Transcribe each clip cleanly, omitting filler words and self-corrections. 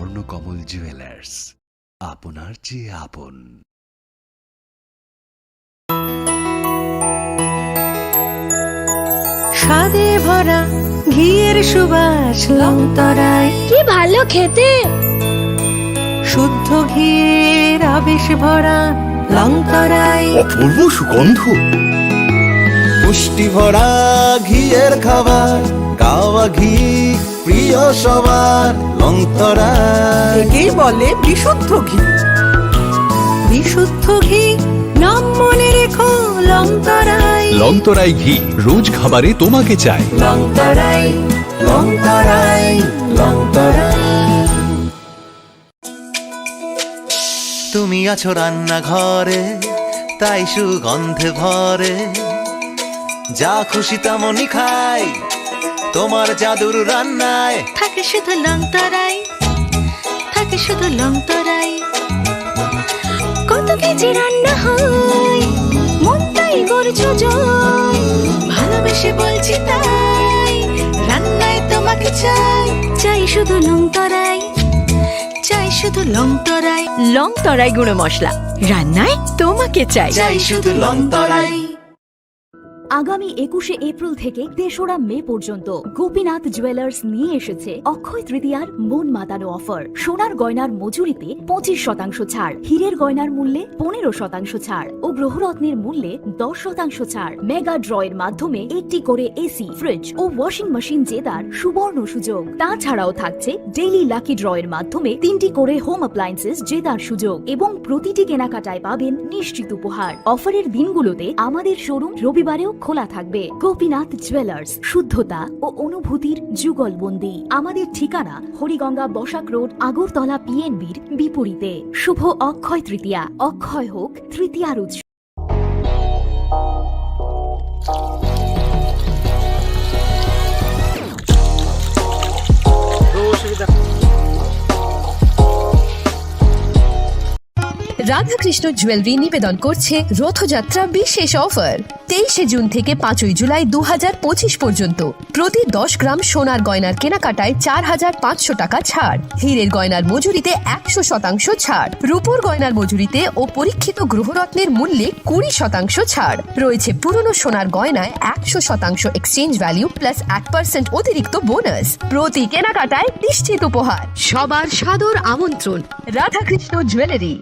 Swarnakamal jewellers, আপনার চেয়ে আপন। স্বাদে ভরা ঘিয়ের সুবাস লংতরায়, কি ভালো খেতে। শুদ্ধ ঘিয়ের আবেশ ভরা লংতরায়, অপূর্ব সুগন্ধ, পুষ্টি ভরা ঘিয়ের খাবার, গাওয়া ঘি প্রিয় সবার লংতরায়। একেই বলে বিশুদ্ধ ঘি। বিশুদ্ধ ঘি নাম মনে রেখো লংতরায়। লংতরাই ঘি রোজ খাবারে তোমাকে চাই। লংতরায়, লংতরায়, লংতরায়। তুমি আছো রান্নাঘরে, তাই সুগন্ধে ভরে, যা খুশি তেমনই খাই তোমার জাদুর রান্নায়। থাকে শুধু লংতরায়, থাকে শুধু লংতরায়। কত কেজি রান্না হয়, মনটাই করছো জয়। ভালোবেসে বলছি তাই, রান্নায় তোমাকে চাই। চাই শুধু লংতরায়, চাই শুধু লংতরায়। লংতরায় গুঁড়ো মশলা, রান্নায় তোমাকে চাই। চাই শুধু লংতরায়। আগামী 21শে এপ্রিল থেকে 3রা মে পর্যন্ত গোপীনাথ জুয়েলার্স নিয়ে এসেছে অক্ষয় তৃতীয়ার মন মাতানো অফার। সোনার গয়নার মজুরিতে 25% ছাড়, হীরের গয়নার মূল্যে 15% ছাড় ও গ্রহরত্নের মূল্যে 10% ছাড়। মেগা ড্রয়ের মাধ্যমে একটি করে এসি, ফ্রিজ ও ওয়াশিং মেশিন জেতার সুবর্ণ সুযোগ। তাছাড়াও থাকছে ডেইলি লাকি ড্রয়ের মাধ্যমে 3টি করে হোম অ্যাপ্লায়েন্সেস জেতার সুযোগ এবং প্রতিটি কেনাকাটায় পাবেন নিশ্চিত উপহার। অফারের দিনগুলোতে আমাদের শোরুম রবিবারেও খোলা থাকবে। গোপীনাথ জুয়েলার্স, শুদ্ধতা ও অনুভূতির যুগলবন্দি। আমাদের ঠিকানা হরিগঙ্গা বসাক রোড, আগরতলা পিএনবির বিপরীতে। শুভ অক্ষয় তৃতীয়া, অক্ষয় হোক তৃতীয়ার উৎসব। রাধাকৃষ্ণ জুয়েলারি নিবেদন করছে রথযাত্রা বিশেষ অফার। 23শে জুন থেকে 5ই জুলাই 2025 পর্যন্ত প্রতি 10 গ্রাম সোনার গয়নার কেনাকাটায় 4500 টাকা ছাড়, হীরের গয়নার মজুরিতে 100% ছাড়, রূপোর গয়নার মজুরিতে ও পরীক্ষিত গ্রহরত্নের মূল্যে 20% ছাড় রয়েছে। পুরনো সোনার গয়নায় 100% এক্সচেঞ্জ ভ্যালু প্লাস 1% অতিরিক্ত বোনাস। প্রতি কেনাকাটায় নিশ্চিত উপহার। সবার সাদর আমন্ত্রণ রাধাকৃষ্ণ জুয়েলারি।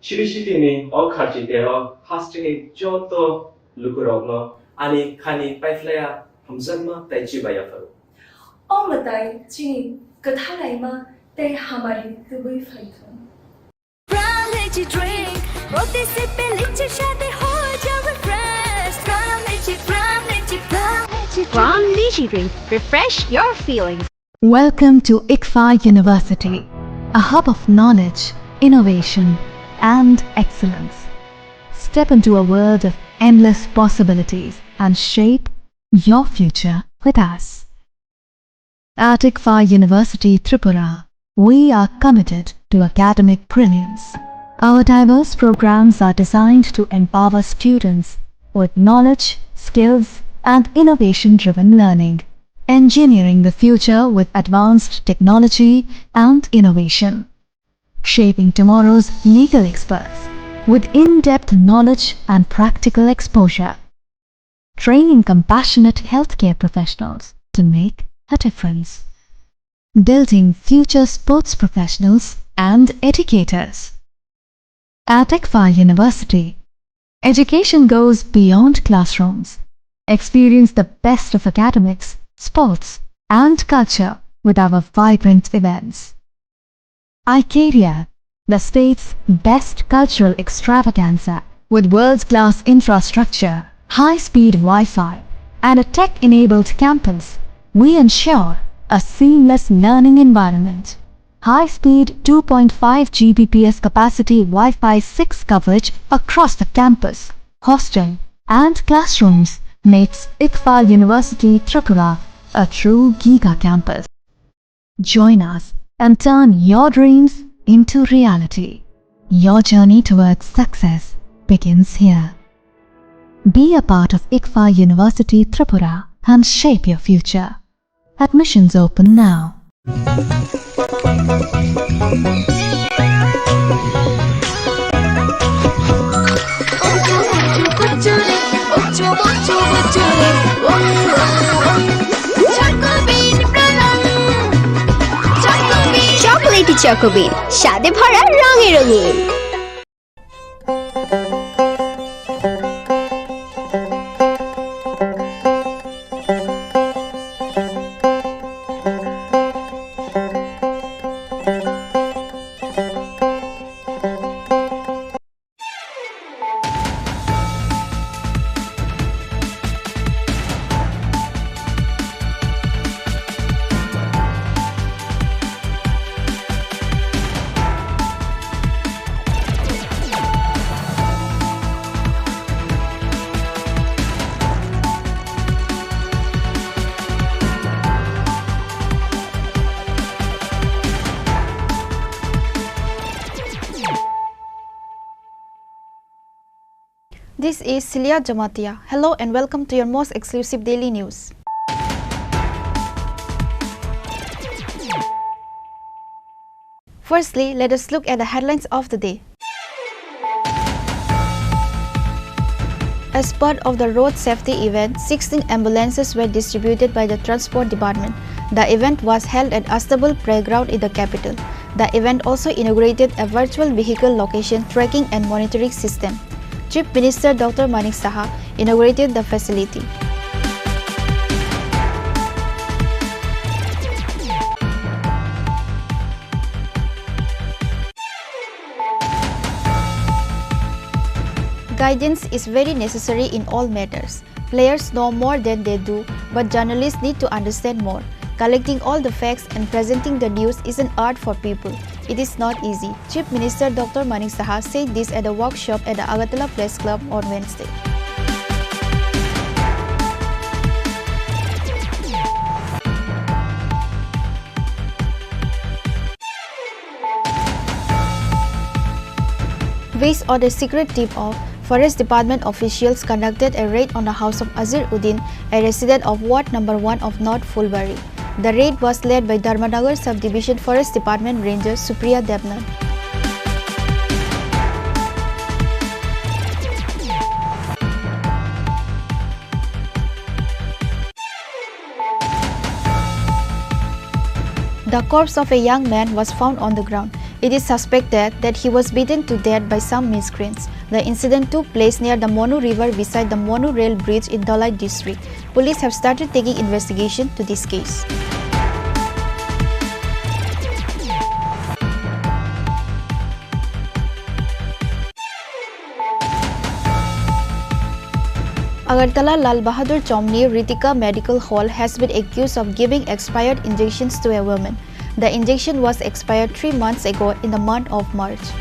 시리시디니 어카지데어 하스팅이 쪼또 루그럭너 아니 카니 파이플레야 함산마 따이치바야파로 ओ बताए चीनी कथा लाइमा ते हमारी दुबई फाइथन ब्राउन लेची ड्रिंक रोटी से पहले शादी हो जावे फ्रेश ब्राउन लेची drink refresh your feelings. Welcome to ICFA University, a hub of knowledge, innovation and excellence. Step into a world of endless possibilities and shape your future with us. At ICFA University Tripura, we are committed to academic brilliance. Our diverse programs are designed to empower students with knowledge, skills and innovation-driven learning, engineering the future with advanced technology and innovation, shaping tomorrow's legal experts with in-depth knowledge and practical exposure, training compassionate healthcare professionals to make a difference, building future sports professionals and educators. At ICFA University, education goes beyond classrooms. Experience the best of academics, sports, and culture with our vibrant events. Icaria, the state's best cultural extravaganza with world-class infrastructure, high-speed Wi-Fi, and a tech-enabled campus, we ensure a seamless learning environment. High-speed 2.5 Gbps capacity Wi-Fi 6 coverage across the campus, hostel, and classrooms makes Englsih University Tripura a true Giga campus. Join us and turn your dreams into reality. Your journey towards success begins here. Be a part of Englsih University Tripura and shape your future. Admissions open now. Chocolatey চকোবিন স্বাদে ভরা রঙে রঙিন। This is Celia Jamatia. Hello and welcome to your most exclusive daily news. Firstly, let us look at the headlines of the day. As part of the road safety event, 16 ambulances were distributed by the Transport Department. The event was held at Astable Playground in the capital. The event also inaugurated a virtual vehicle location tracking and monitoring system. Chief Minister Dr. Manik Saha inaugurated the facility. Guidance is very necessary in all matters. Players know more than they do, but journalists need to understand more. Collecting all the facts and presenting the news is an art for people. It is not easy. Chief Minister Dr. Manik Saha said this at a workshop at the Agartala Press Club on Wednesday. Based on a secret tip-off, Forest Department officials conducted a raid on the house of Azir Uddin, a resident of Ward Number 1 of North Fulbari. The raid was led by Dharmanagar Subdivision Forest Department Ranger Supriya Devnan. The corpse of a young man was found on the ground. It is suspected that he was beaten to death by some miscreants. The incident took place near the Monu River beside the Monu Rail Bridge in Dhalai district. Police have started taking investigation to this case. Agartala Lal Bahadur Chomni Ritika Medical Hall has been accused of giving expired injections to a woman. The injection was expired 3 months ago in the month of March.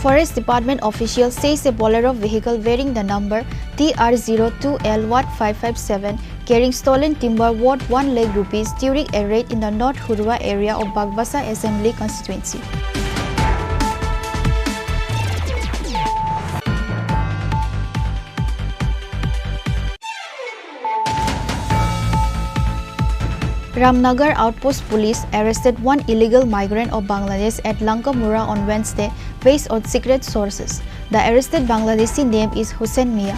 Forest Department officials says a Bolero vehicle wearing the number TR02L1557 carrying stolen timber worth 1 lakh rupees during a raid in the North Hurwa area of Bagbasa Assembly constituency. Ramnagar Outpost Police arrested one illegal migrant of Bangladesh at Lankamura on Wednesday based on secret sources. The arrested Bangladeshi name is Hussein Mia.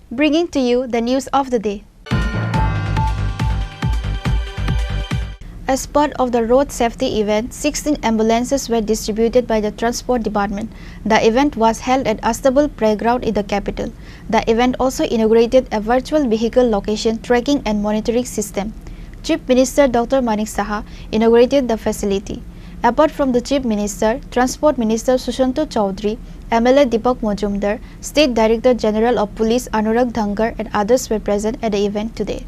Bringing to you the news of the day. As part of the road safety event, 16 ambulances were distributed by the Transport Department. The event was held at Astable Playground in the capital. The event also inaugurated a virtual vehicle location tracking and monitoring system. Chief Minister Dr. Manik Saha inaugurated the facility. Apart from the Chief Minister, Transport Minister Sushanto Chaudhary, MLA Deepak Majumdar, State Director General of Police Anurag Dhankar and others were present at the event today.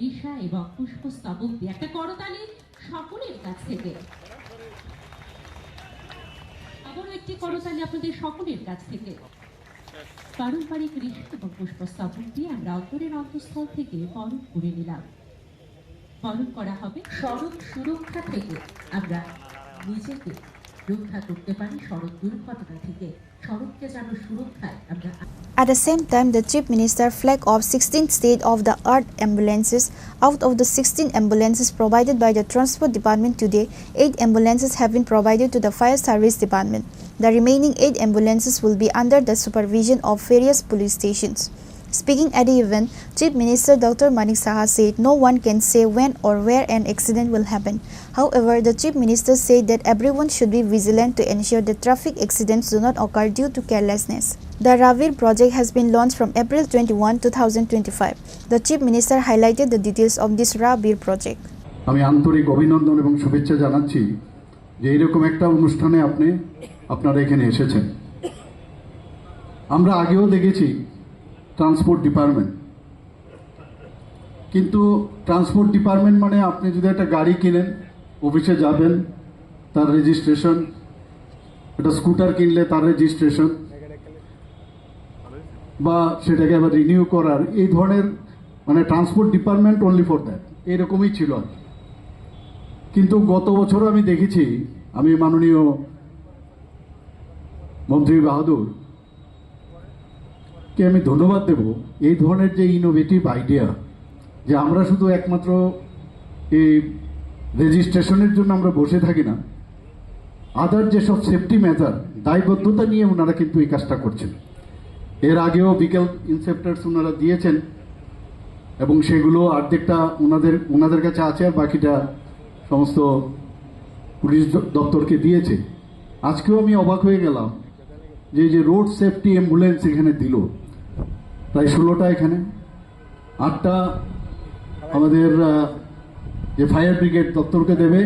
Risa এবং পুষ্পস্তবক দিয়ে একটা করতালি সকলের কাছ থেকে আবারও একটি করতালি আপনাদের সকলের কাছ থেকে পারম্পরিক রিসা এবং পুষ্পস্তবক দিয়ে আমরা অন্তরের অন্তঃস্থল থেকে বরণ করে নিলাম। বরণ করা হবে সড়ক সুরক্ষা থেকে আমরা নিজেকে রক্ষা করতে পারি সড়ক দুর্ঘটনা থেকে সড়ককে যেন সুরক্ষায় আমরা। At the same time, the Chief Minister flagged off 16 state-of-the-art ambulances. Out of the 16 ambulances provided by the Transport Department today, 8 ambulances have been provided to the Fire Service Department. The remaining 8 ambulances will be under the supervision of various police stations. Speaking at the event, Chief Minister Dr. Manik Saha said no one can say when or where an accident will happen. However, the Chief Minister said that everyone should be vigilant to ensure that traffic accidents do not occur due to carelessness. The Ravir project has been launched from April 21, 2025. The Chief Minister highlighted the details of this Ravir project. আমি আন্তরিক অভিনন্দন এবং শুভেচ্ছা জানাচ্ছি যে এরকম একটা অনুষ্ঠানে আপনারা এখানে এসেছেন। আমরা আগেও দেখেছি ট্রান্সপোর্ট ডিপার্টমেন্ট, কিন্তু ট্রান্সপোর্ট ডিপার্টমেন্ট মানে আপনি যদি একটা গাড়ি কিনেন, অফিসে যাবেন, তার রেজিস্ট্রেশন, একটা স্কুটার কিনলে তার রেজিস্ট্রেশন, বা সেটাকে আবার রিনিউ করার, এই ধরনের মানে transport department only for that, এরকমই ছিল। কিন্তু গত বছরও আমি দেখেছি, আমি মাননীয় মন্ত্রী বাহাদুর কে আমি ধন্যবাদ দেব এই ধরনের যে ইনোভেটিভ আইডিয়া, যে আমরা শুধু একমাত্র এই রেজিস্ট্রেশনের জন্য আমরা বসে থাকি না, আদার যেসব সেফটি মেজার দায়বদ্ধতা নিয়ে ওনারা কিন্তু এই কাজটা করছেন। এর আগেও বিকেল ইনসেপ্টার্স ওনারা দিয়েছেন এবং সেগুলো অর্ধেকটা ওনাদের কাছে আছে, আর বাকিটা সমস্ত পুলিশ দপ্তরকে দিয়েছে। আজকেও আমি অবাক হয়ে গেলাম যে রোড সেফটি অ্যাম্বুলেন্স এখানে দিল, প্রায় 16টা এখানে, 8টা আমাদের যে ফায়ার ব্রিগেড দপ্তরকে দেবে,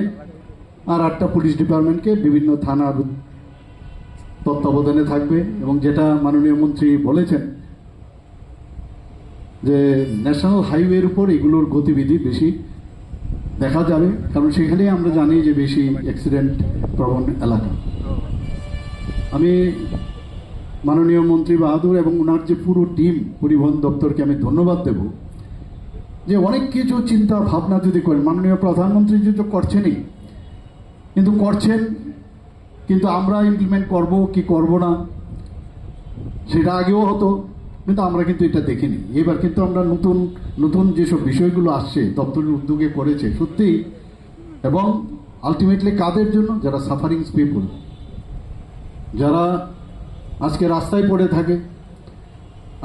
আর 8টা পুলিশ ডিপার্টমেন্টকে বিভিন্ন থানার তত্ত্বাবধানে থাকবে। এবং যেটা মাননীয় মন্ত্রী বলেছেন যে ন্যাশনাল হাইওয়ের উপর এগুলোর গতিবিধি বেশি দেখা যাবে, কারণ সেখানেই আমরা জানি যে বেশি অ্যাক্সিডেন্ট প্রবণ এলাকা। আমি মাননীয় মন্ত্রী বাহাদুর এবং ওনার যে পুরো টিম পরিবহন দপ্তরকে আমি ধন্যবাদ দেব, যে অনেক কিছু চিন্তা ভাবনা যদি করেন, মাননীয় প্রধানমন্ত্রী তো করছেনই, কিন্তু করছেন, কিন্তু আমরা ইমপ্লিমেন্ট করব কি করব না সেটা আগেও হতো, কিন্তু আমরা কিন্তু এটা দেখিনি। এবার কিন্তু আমরা নতুন নতুন যেসব বিষয়গুলো আসছে দপ্তরের উদ্যোগে করেছে সত্যিই, এবং আলটিমেটলি কাদের জন্য? যারা সাফারিংস পিপুল, যারা আজকে রাস্তায় পড়ে থাকে।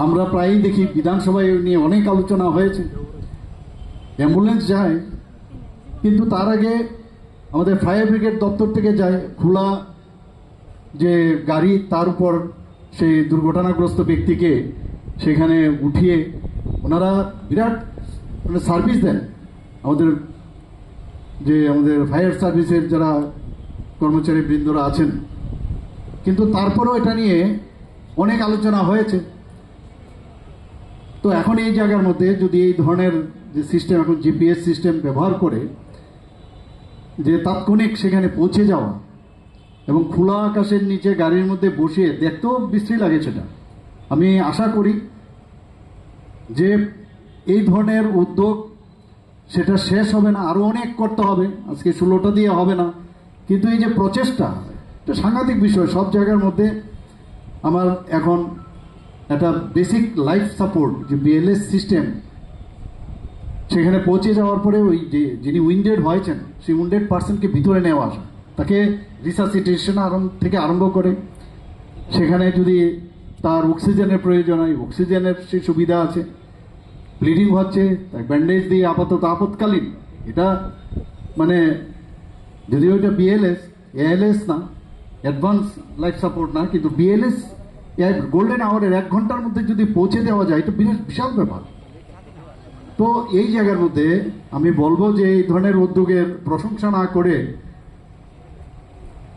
আমরা প্রায়ই দেখি বিধানসভায় নিয়ে অনেক আলোচনা হয়েছে, অ্যাম্বুলেন্স যায়, কিন্তু তার আগে আমাদের ফায়ার ব্রিগেড দপ্তর থেকে যায় খোলা যে গাড়ি, তার উপর সেই দুর্ঘটনাগ্রস্ত ব্যক্তিকে সেখানে উঠিয়ে ওনারা বিরাট মানে সার্ভিস দেন। আমাদের ফায়ার সার্ভিসের যারা কর্মচারী বৃন্দরা আছেন, কিন্তু তারপরেও এটা নিয়ে অনেক আলোচনা হয়েছে। তো এখন এই জায়গার মধ্যে যদি এই ধরনের যে সিস্টেম, এখন জিপিএস সিস্টেম ব্যবহার করে যে তাৎক্ষণিক সেখানে পৌঁছে যাওয়া এবং খোলা আকাশের নিচে গাড়ির মধ্যে বসিয়ে দেখতেও বিশ্রী লাগে, সেটা আমি আশা করি যে এই ধরনের উদ্যোগ সেটা শেষ হবে না, আরও অনেক করতে হবে। আজকে 16টা দিয়ে হবে না, কিন্তু এই যে প্রচেষ্টা, এটা সাংঘাতিক বিষয়। সব জায়গার মধ্যে আমার এখন একটা বেসিক লাইফ সাপোর্ট যে বিএলএস সিস্টেম, সেখানে পৌঁছে যাওয়ার পরে ওই যে যিনি উইন্ডেড হয়েছেন সেই উইন্ডেড পার্সনকে ভিতরে নেওয়া আসা, তাকে রিসাসিটেশন থেকে আরম্ভ করে সেখানে যদি তার অক্সিজেনের প্রয়োজন হয় অক্সিজেনের সেই সুবিধা আছে, ব্লিডিং হচ্ছে ব্যান্ডেজ দিয়ে আপতকালীন এটা মানে যদিও এটা বিএলএস এএলএস না, অ্যাডভান্স লাইফ সাপোর্ট না, কিন্তু বিএলএস গোল্ডেন আওয়ারের 1 ঘন্টার মধ্যে যদি পৌঁছে দেওয়া যায় এটা বিশাল ব্যাপার। তো এই জায়গার মধ্যে আমি বলবো যে এই ধরনের উদ্যোগের প্রশংসা না করে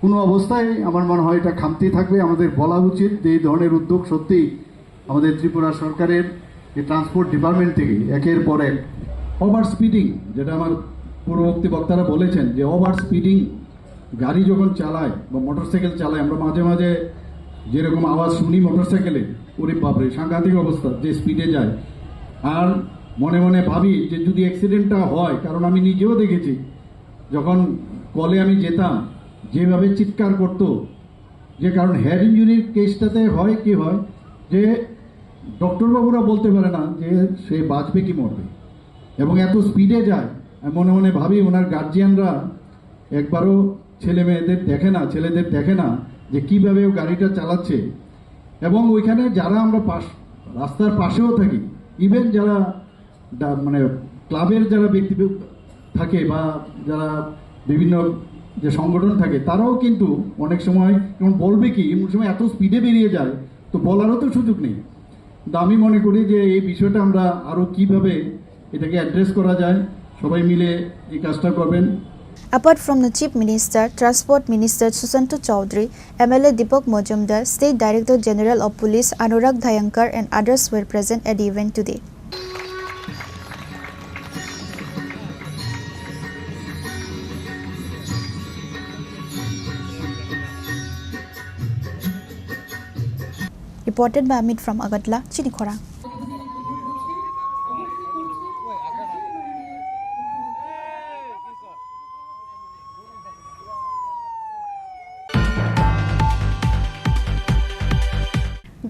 কোনো অবস্থায় আমার মনে হয় এটা খামতি থাকবে। আমাদের বলা উচিত যে এই ধরনের উদ্যোগ সত্যি আমাদের ত্রিপুরা সরকারের এই ট্রান্সপোর্ট ডিপার্টমেন্ট থেকে একের পর এক ওভার স্পিডিং, যেটা আমার পূর্ববর্তী বক্তারা বলেছেন যে ওভার স্পিডিং গাড়ি যখন চালায় বা মোটরসাইকেল চালায়, আমরা মাঝে মাঝে যেরকম আওয়াজ শুনি মোটরসাইকেলে, ওরে বাপরে সাংঘাতিক অবস্থা, যে স্পিডে যায়। আর মনে মনে ভাবি যে যদি অ্যাক্সিডেন্টটা হয়, কারণ আমি নিজেও দেখেছি যখন কলে আমি যেতাম যেভাবে চিৎকার করতো, যে কারণ হেড ইঞ্জুরির কেসটাতে হয় কি হয় যে ডক্টরবাবুরা বলতে পারে না যে সে বাঁচবে কি মরবে, এবং এত স্পিডে যায়। মনে মনে ভাবি ওনার গার্জিয়ানরা একবারও ছেলেদের দেখে না যে কীভাবে ও গাড়িটা চালাচ্ছে। এবং ওইখানে যারা আমরা রাস্তার পাশেও থাকি, ইভেন যারা মানে ক্লাবের যারা ব্যক্তি থাকে বা যারা বিভিন্ন যে সংগঠন থাকে, তারাও কিন্তু অনেক সময় বলবে কি এমন সময় এত স্পিডে বেরিয়ে যায়, তো বলারও তো সুযোগ নেই। কিন্তু আমি মনে করি যে এই বিষয়টা আমরা আরও কীভাবে এটাকে অ্যাড্রেস করা যায়, সবাই মিলে এই কাজটা করবেন। Apart from the Chief Minister, Transport Minister Susanto Chaudhary, MLA Deepak Majumdar, State Director General of Police Anurag Dhayankar and others were present at the event today. Reported by Amit from Agatla, Chini Khorang.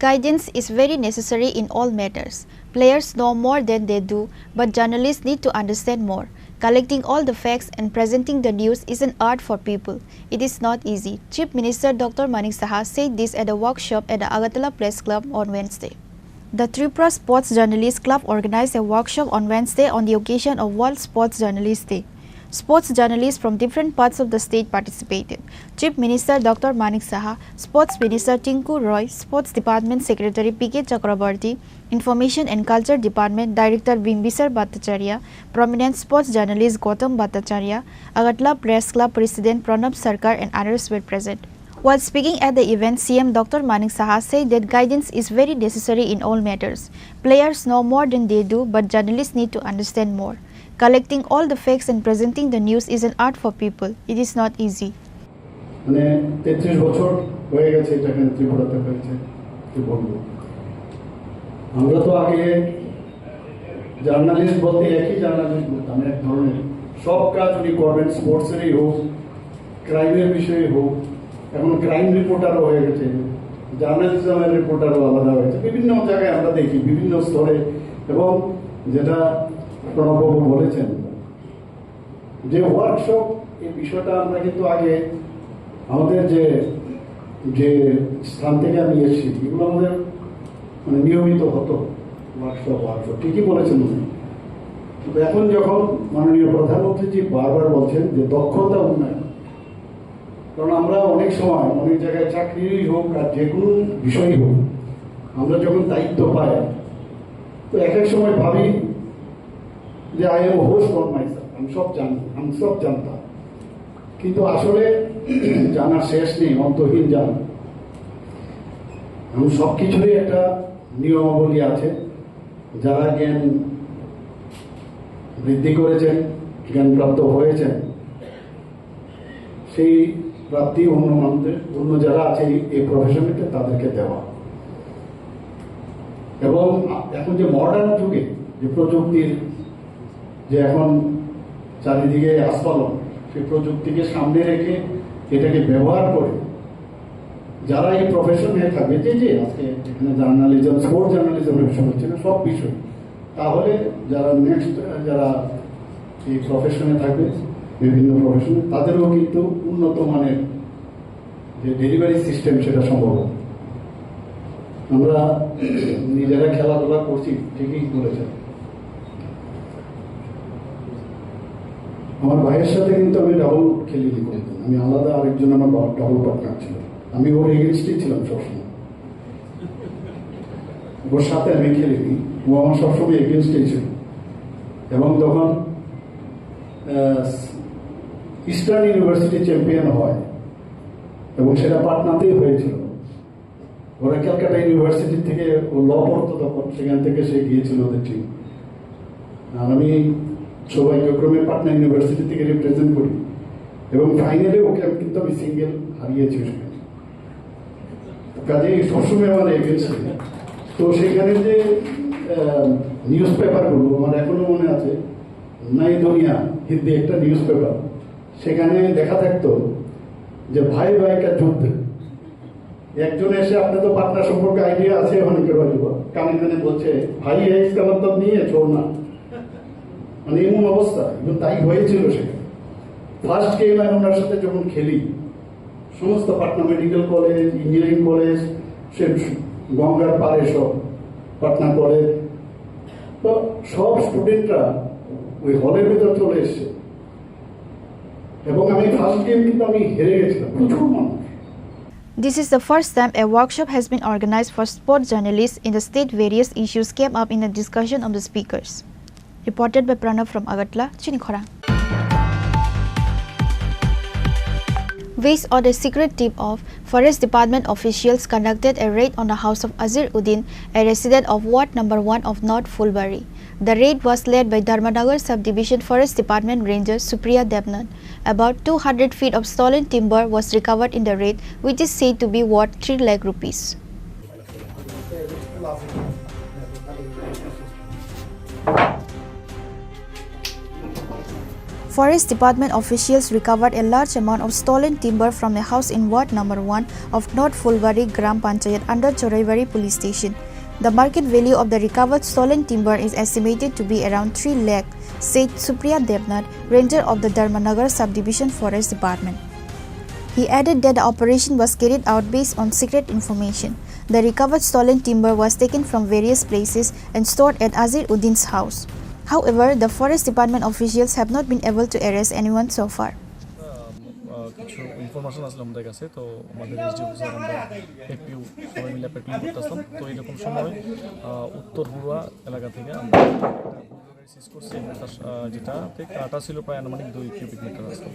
Guidance is very necessary in all matters. Players know more than they do, but journalists need to understand more. Collecting all the facts and presenting the news is an art for people. It is not easy. Chief Minister Dr. Manik Saha said this at a workshop at the Agatala Press Club on Wednesday. The Tripura Sports Journalists Club organized a workshop on Wednesday on the occasion of World Sports Journalists Day. Sports journalists from different parts of the state participated. Chief Minister Dr. Manik Saha, Sports Minister Tinku Roy, Sports Department Secretary P.K. Chakrabarty, Information and Culture Department Director Bimbisar Bhattacharya, prominent sports journalist Gautam Bhattacharya, Agatla Press Club President Pranab Sarkar and others were present. While speaking at the event, CM Dr. Manik Saha said that guidance is very necessary in all matters. Players know more than they do, but journalists need to understand more. Collecting all the facts and presenting the news is an art for people. It is not easy. মানে 33 বছর হয়ে গেছে এটা এখানে ত্রিপুরাতে হয়েছে, কি বলবো। আমরা তো আগে জার্নালিস্ট বলতে একই জার্নালিস্ট বলতাম, এক ধরনের সব কাজ উনি করবেন, স্পোর্টসেরই হোক, ক্রাইমের বিষয়ে হোক। এখন ক্রাইম রিপোর্টারও হয়ে গেছে, জার্নালিজমের রিপোর্টারও আলাদা হয়েছে। বিভিন্ন জায়গায় আমরা দেখি বিভিন্ন স্তরে, এবং যেটা প্রণববাবু বলেছেন যে ওয়ার্কশপ, এই বিষয়টা আমরা কিন্তু আগে আমাদের যে স্থান থেকে আমি এসেছি, এগুলো আমাদের মানে নিয়মিত হতো ওয়ার্কশপ। ঠিকই বলেছেন উনি। কিন্তু এখন যখন মাননীয় প্রধানমন্ত্রীজি বারবার বলছেন যে দক্ষতা উন্নয়ন, কারণ আমরা অনেক সময় অনেক জায়গায় চাকরিই হোক আর যে কোনো বিষয়ই হোক, আমরা যখন দায়িত্ব পাই তো এক এক সময় ভাবি যে I am host on myself, আমি সব জানতাম। কিন্তু আসলে জানার শেষ নেই, অন্তহীন জান। আমি সব কিছুরই একটা নিয়মাবলী আছে। যারা জ্ঞান বৃদ্ধি করেছেন, জ্ঞানপ্রাপ্ত হয়েছেন, সেই প্রাপ্তি অন্য যারা আছে এই প্রফেশনেতে তাদেরকে দেওয়া। এবং এখন যে মডার্ন যুগে যে প্রযুক্তির যে এখন চারিদিকে আস্ফালন, সেই প্রযুক্তিকে সামনে রেখে এটাকে ব্যবহার করে যারা এই প্রফেশনে থাকবে, যে আজকে এখানে জার্নালিজম, স্পোর্টস জার্নালিজমের বিষয় হচ্ছে না, সব বিষয়, তাহলে যারা নেক্সট যারা এই প্রফেশনে থাকবে, বিভিন্ন প্রফেশনে, তাদেরও কিন্তু উন্নত মানের যে ডেলিভারি সিস্টেম সেটা সম্ভব। আমরা নিজেরা খেলাধুলা করছি, ঠিকই বলেছেন। আমার ভাইয়ের সাথে কিন্তু আমি ডাবল খেলিনি কোনোদিন, আমি আলাদা, আরেকজন আমার ডাবল পার্টনার ছিল, আমি ওর এগেনস্টেই ছিলাম সবসময়, ওর সাথে আমি খেলিনি, ও আমার সবসময় এগেনস্টেই ছিল। এবং তখন ইস্টার্ন ইউনিভার্সিটি চ্যাম্পিয়ন হয় এবং সেটা পাটনাতেই হয়েছিল। ওরা ক্যালকাটা ইউনিভার্সিটি থেকে ও ল পড়তো তখন, সেখান থেকে সে গিয়েছিল ওদের টিম। আর আমি সৌভাগ্যক্রমে পাটনা ইউনিভার্সিটি থেকে রিপ্রেজেন্ট করি এবং ফাইনালে ওকে কিন্তু আমি সিঙ্গেল হারিয়েছি সেখানে। কাজে সবসময় আমার এগেন্স্ট। তো সেখানে যে নিউজ পেপারগুলো আমার এখনো মনে আছে, নাই দুনিয়া হিন্দি একটা নিউজ পেপার, সেখানে দেখা থাকতো যে ভাই ভাইকার যুদ্ধ। একজন এসে, আপনি তো পাটনা সম্পর্কে আইডিয়া আছে অনেকের বাজু, কানে কানে বলছে ভাই এক্স का मतलब नहीं है छोड़ना, মানে এমন অবস্থা। এবং তাই হয়েছিল সেখানে। ফার্স্ট গেম আমি ওনার সাথে যখন খেলি, সমস্ত Patna medical college, engineering college, সে গঙ্গার পারে সব পাটনা কলেজ, তো সব স্টুডেন্টরা ওই হলের ভিতর চলে এসছে এবং আমি ফার্স্ট গেম কিন্তু আমি হেরে গেছিলাম, প্রচুর মানুষ। This is the first time a workshop has been organized for sport journalists in the state. Various issues came up in the discussion of the speakers. Reported by Pranav from Agartala, Chini Khorang. Based on a secret tip of Forest Department officials conducted a raid on the house of Azir Uddin, a resident of Ward number 1 of North Fulbari. The raid was led by Dharmanagar Subdivision Forest Department Ranger Supriya Devnan. About 200 feet of stolen timber was recovered in the raid, which is said to be worth 3 lakh rupees. Forest Department officials recovered a large amount of stolen timber from a house in Ward number 1 of North Fulbari Gram Panchayat under Choraibari Police Station. The market value of the recovered stolen timber is estimated to be around 3 lakh, said Supriya Devnath, Ranger of the Dharmanagar Subdivision Forest Department. He added that the operation was carried out based on secret information. The recovered stolen timber was taken from various places and stored at Azir Uddin's house. However, the Forest Department officials have not been able to arrest anyone so far. কিছু information আসলে আমাদের কাছে, তো আমাদের SD officer আমরা এপিউ সবাই মিলে patrolling করতেছিলাম। তো এইরকম সময় উত্তর হুড়া এলাকা থেকে আমরা সিজ করছি, যেটাতে কাটা ছিল প্রায় আনুমানিক 2 কিউবিক মিটার আসতো।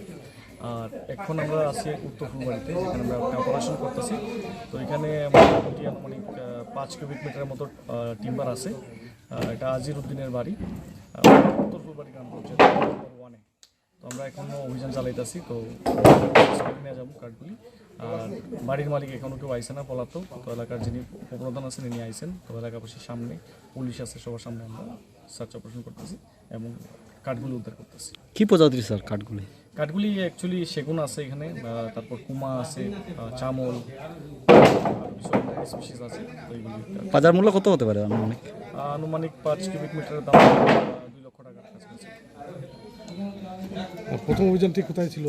আর এখন আমরা আছি উত্তর হুড়বাড়িতে, যেখানে আমরা একটা অপারেশন করতেছি। তো এখানে মোটামুটি আনুমানিক 5 কিউবিক মিটারের মতো টিম্বার আছে। এটা আজির উদ্দিনের বাড়ি, উত্তর হুড়বাড়ি গ্রাম পঞ্চায়েত 1-এ। তো আমরা এখনও অভিযান চালাইতেছি, তো নিয়ে যাবো কাঠগুলি। আর বাড়ির মালিক এখনও কেউ আইসে না, পলাতক। তো এলাকার যিনি উপপ্রধান আছেন ইনি আইসেন। তো এলাকাবাসীর সামনে পুলিশ আছে, সবার সামনে আমরা সার্চ অপারেশন করতেছি এবং কাঠগুলি উদ্ধার করতেছি। কি প্রজাতির স্যার কাঠগুলি? কাঠগুলি অ্যাকচুয়ালি সেগুন আছে এখানে, তারপর কুমা আছে, চামল, স্পিসিস আছে। তো এইগুলি বাজার মূল্য কত হতে পারে আনুমানিক? আনুমানিক 5 কিউবিক মিটারের দাম 2 লক্ষ টাকার কাছাকাছি। প্রথম অভিযানটি কোথায় ছিল?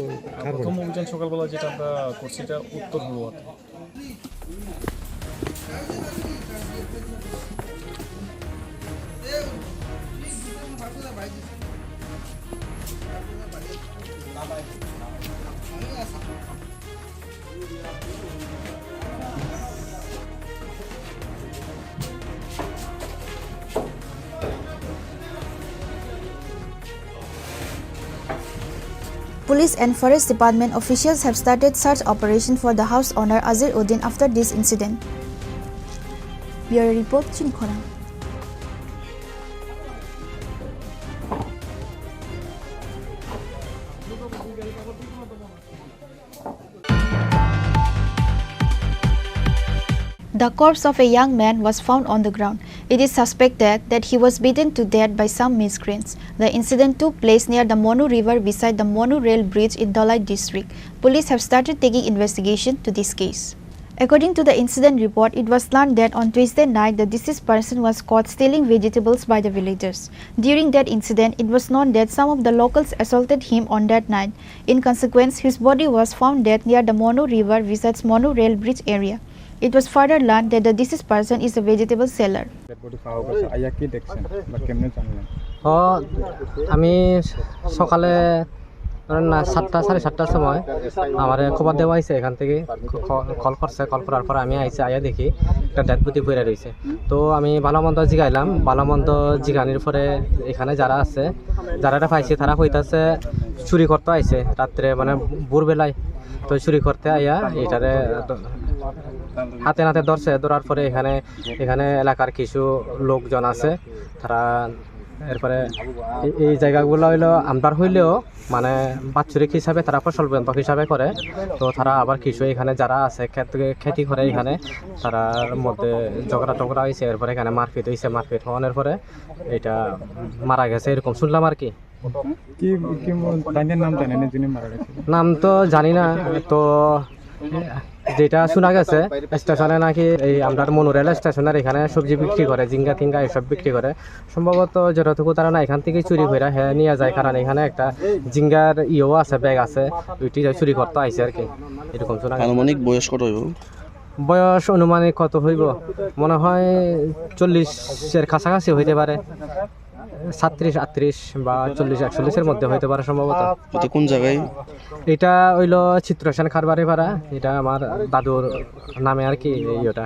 প্রথম অভিযান সকালবেলা যেটা আমরা করছি, এটা উত্তর হুড়োয়াতে। Police and Forest Department officials have started search operation for the house owner Azir Uddin after this incident. Bureau Report, Chini Khorang. The corpse of a young man was found on the ground. It is suspected that he was beaten to death by some miscreants. The incident took place near the Monu River beside the Monu Rail Bridge in Dalai district. Police have started taking investigation to this case. According to the incident report, it was learned that on Tuesday night the deceased person was caught stealing vegetables by the villagers. During that incident, it was known that some of the locals assaulted him on that night. In consequence, his body was found dead near the Monu River beside Monu Rail Bridge area. It was further learned that the deceased person is a vegetable seller. আমি সকালে ধরেন না 7টা 7:30টার সময় আমার খবর দেওয়া হয়েছে, এখান থেকে কল করছে, কল করার পর আমি আইয়া দেখি একটা ডেড বডি পড়ে রয়েছে। তো আমি ভালো মন্দ জিগাইলাম, ভালো মন্দ জিগানির পরে এখানে যারা আছে, যারা এটা পাইছে তারা কইতাছে চুরি করতে আইছে রাত্রে, মানে ভোরবেলায়। তো চুরি করতে আইয়া এটারে হাতে নাতে ধরছে, ধরার পরে এখানে এলাকার কিছু লোকজন আছে, তারা এরপরে এই জায়গাগুলো হইলো আমদার হইলেও মানে বাৎসরিক হিসাবে তারা ফসল বন্ধক হিসাবে করে। তো তারা আবার কিছু এখানে যারা আছে খেতি করে, এখানে তারার মধ্যে ঝগড়া হয়েছে, এরপরে এখানে মারপিট হয়েছে, মারপিট হওয়ার পরে এটা মারা গেছে এরকম শুনলাম আর কি। নাম তো জানি না, তো যেটা শোনা গেছে স্টেশনে নাকি এই আমরা মনোরেল স্টেশনের এখানে সবজি বিক্রি করে, জিঙ্গা টিঙ্গা এসব বিক্রি করে, সম্ভবত যতটুকু তারা না এখান থেকে চুরি করে হ্যাঁ নিয়ে যায়, কারণ এখানে একটা জিঙ্গার আছে, ব্যাগ আছে, ওইটি চুরি করতে আইছে আর কি, এরকম শোনা। আনুমানিক বয়স কত হইব? বয়স অনুমানিক কত হইব, মনে হয় 40-এর কাছাকাছি হইতে পারে, 37-38 বা 40-41-এর মধ্যে হইতে পারে সম্ভবত। কোন জায়গায়? এটা হইলো চিত্রসেন খারবাড়ি পাড়া, এটা আমার দাদুর নামে আর কি, ওটা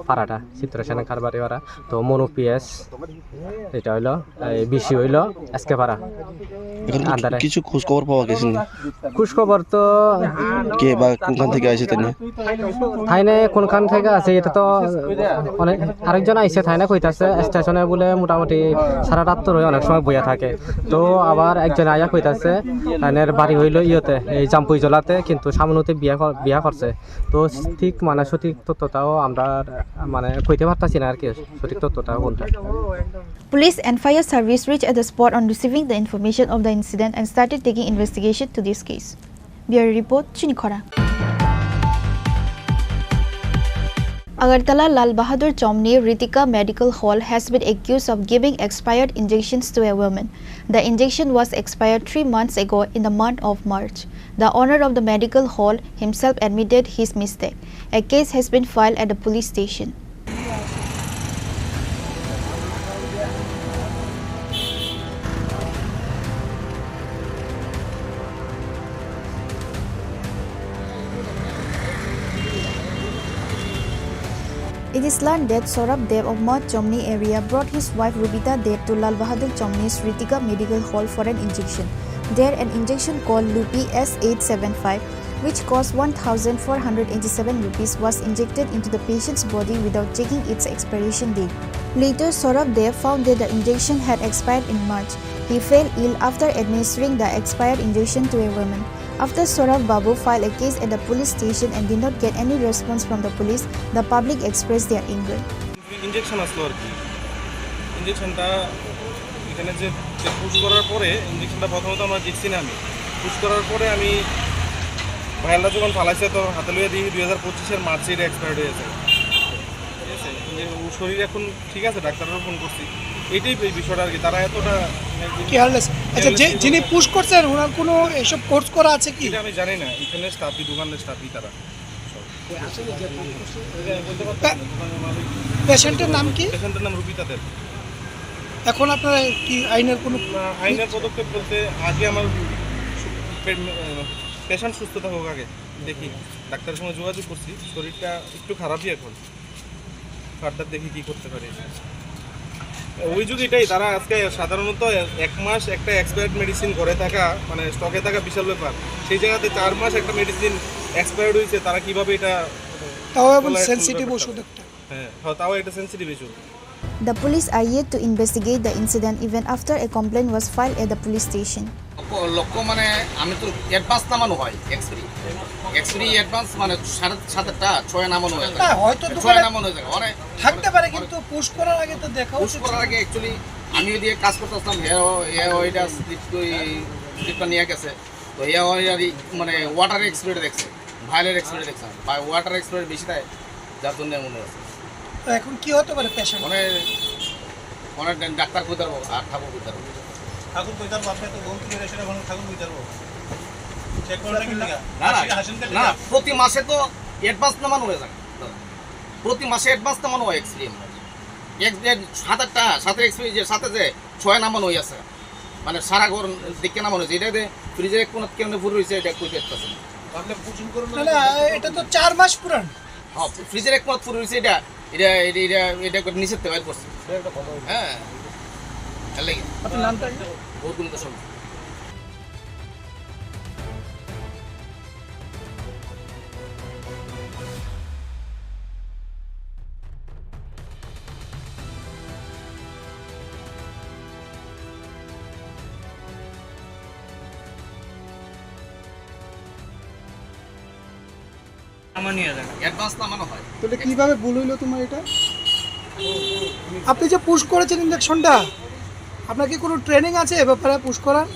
পাড়াটা চিত্রসেন খারবাড়ি পাড়া। তো মনু পিএস, এটা হইলো বিশি হইলো এসকে পাড়া। কিছু খোঁজ খবর পাওয়া গেছে? খোঁজ খবর তো কে বা কোনখান থেকে আইছে থাইনে কোনখান থেকে আছে এটা তো অনেক, আরেকজন আইছে থাইনে কইতাছে স্টেশনে বলে মোটামুটি সারা রাত তো অনেক সময় বইয়া থাকে। তো আবার একজন আইয়া কইতাছে থাইনের বাড়ি হইলো ইয়েতে এই জাম্পুই জলাতে, কিন্তু সামনেতে বিয়া করছে। তো ঠিক মানে সঠিক তথ্যটাও আমরা মানে কইতে পারতাছি না আর কি, সঠিক তথ্যটা কোনটা। Police and fire service reached at the spot on receiving the information of the incident and started taking investigation to this case. Bureau report, Chini Khorang. Agartala Lal Bahadur Chomni Ritika Medical Hall has been accused of giving expired injections to a woman. The injection was expired 3 months ago in the month of March. The owner of the medical hall himself admitted his mistake. A case has been filed at the police station. It is learned that Saurabh Dev of Mount Chomni area brought his wife Rubita Dev to Lal Bahadur Chomni's Ritika Medical Hall for an injection. There, an injection called Lupi S875, which cost 1,487 rupees, was injected into the patient's body without checking its expiration date. Later, Saurabh Dev found that the injection had expired in March. He fell ill after administering the expired injection to a woman. After Saurabh Babu filed a case at the police station and did not get any response from the police, the public expressed their anger. Injection আসলো আর কি, ইনজেকশনটা এখানে যে push করার পরে ইনজেকশনটা প্রথমত আমরা দেখছি না, আমি পুশ করার পরে আমি ভাইয়ালটা যখন ফালাইছে তো হাতে লইয়া দিই 2025-এর মার্চে এটা এক্সপায়ার্ড হয়েছে, ঠিক আছে। ওর শরীর এখন ঠিক আছে, ডাক্তারও ফোন করছি, এইটাই বিষয়টা আর কি। তারা এতটা কেয়ারলেস। আচ্ছা, যিনি পুশ করছেন ওনার কোনো এসব কোর্স করা আছে কি? এটা আমি জানি না, এখানে স্টাফই, দোকানের স্টাফই তারা। পেশেন্টের নাম কি? পেশেন্টের নাম রুবিতা দেব। এখন আপনারা কি আইনের কোনো পদক্ষেপ বলতে আগে আমার পেশেন্ট সুস্থ থাকুক, আগে দেখি, ডাক্তারের সঙ্গে যোগাযোগ করছি, শরীরটা একটু খারাপই এখন, ফার্দার দেখি কি করতে পারি। অভিযোগ এটাই, তারা আজকে সাধারণত 1 মাস একটা এক্সপায়ার্ড মেডিসিন ঘরে থাকা মানে স্টকে থাকা বিশাল ব্যাপার, সেই জায়গাতে 4 মাস একটা মেডিসিন এক্সপায়ার্ড হয়েছে, তারা কিভাবে এটা, তাও সেনসিটিভ ওষুধ একটা, হ্যাঁ তাও একটা sensitive issue. The police are yet to investigate the incident even after a complaint was filed at the police station. লক্ষ্য মানে আমি তো অ্যাডভান্স নামানো হয়, এক্সপি অ্যাডভান্স মানে 7:30টা 6 নামানো হয়, হয়তো 6 নামানো হয় মানে থাকতে পারে, কিন্তু পুশ করার আগে তো দেখা পুশ করার আগে অ্যাকচুয়ালি আমি দিয়ে কাজ করতেছিলাম, ওইটা স্লিপটা নিয়ে গেছে, তো মানে ওয়াটার এক্সপিরিয়েন্স দেখছে, ভাইলের এক্সপিরিয়েন্স দেখছে, ওয়াটার এক্সপিরিয়েন্স বেশি দেয়, যার জন্য এমন হয়েছে। তো এখন কি হতে পারে পেশেন্ট? অনেক ডাক্তার কই পারবো আর ঠাকুর কই পারবো, ঠাকুর কই পারবো, আপনি তো বহুত কিছু রেশনে ভালো, ঠাকুর কই পারবো চেক করে কি লাগা না, প্রতি মাসে তো অ্যাডভান্স নামানো হয়ে যায়, প্রতি মাসে অ্যাডভান্স নামানো হয় এক্সপিরিয়েন্স, 7-8টা সাথে এক্সপিরিয়েন্স সাথে যে 6 নামানো হয়ে আছে, মানে সারা ঘর দেখে নামানো হয়েছে, এটাতে ফ্রিজের এক কোণা কেমনে পুরো হয়েছে এটা কইতে পারতেছে না। না না এটা তো 4 মাস পুরান। হ্যাঁ ফ্রিজের এক কোণা পুরো হয়েছে এটা এটা এটা এটা করে নিচের থেকে বাইর করছে। হ্যাঁ তাহলে আপনার নামটা বহুতগুলো তো সব অ্যাডভান্স নামানো হয়। তাহলে কিভাবে ভুল হইলো তোমার এটা? আপনি যে পুশ করেছেন ইনজেকশনটা, আপনার কি কোনো ট্রেনিং আছে এ ব্যাপারে পুশ করার?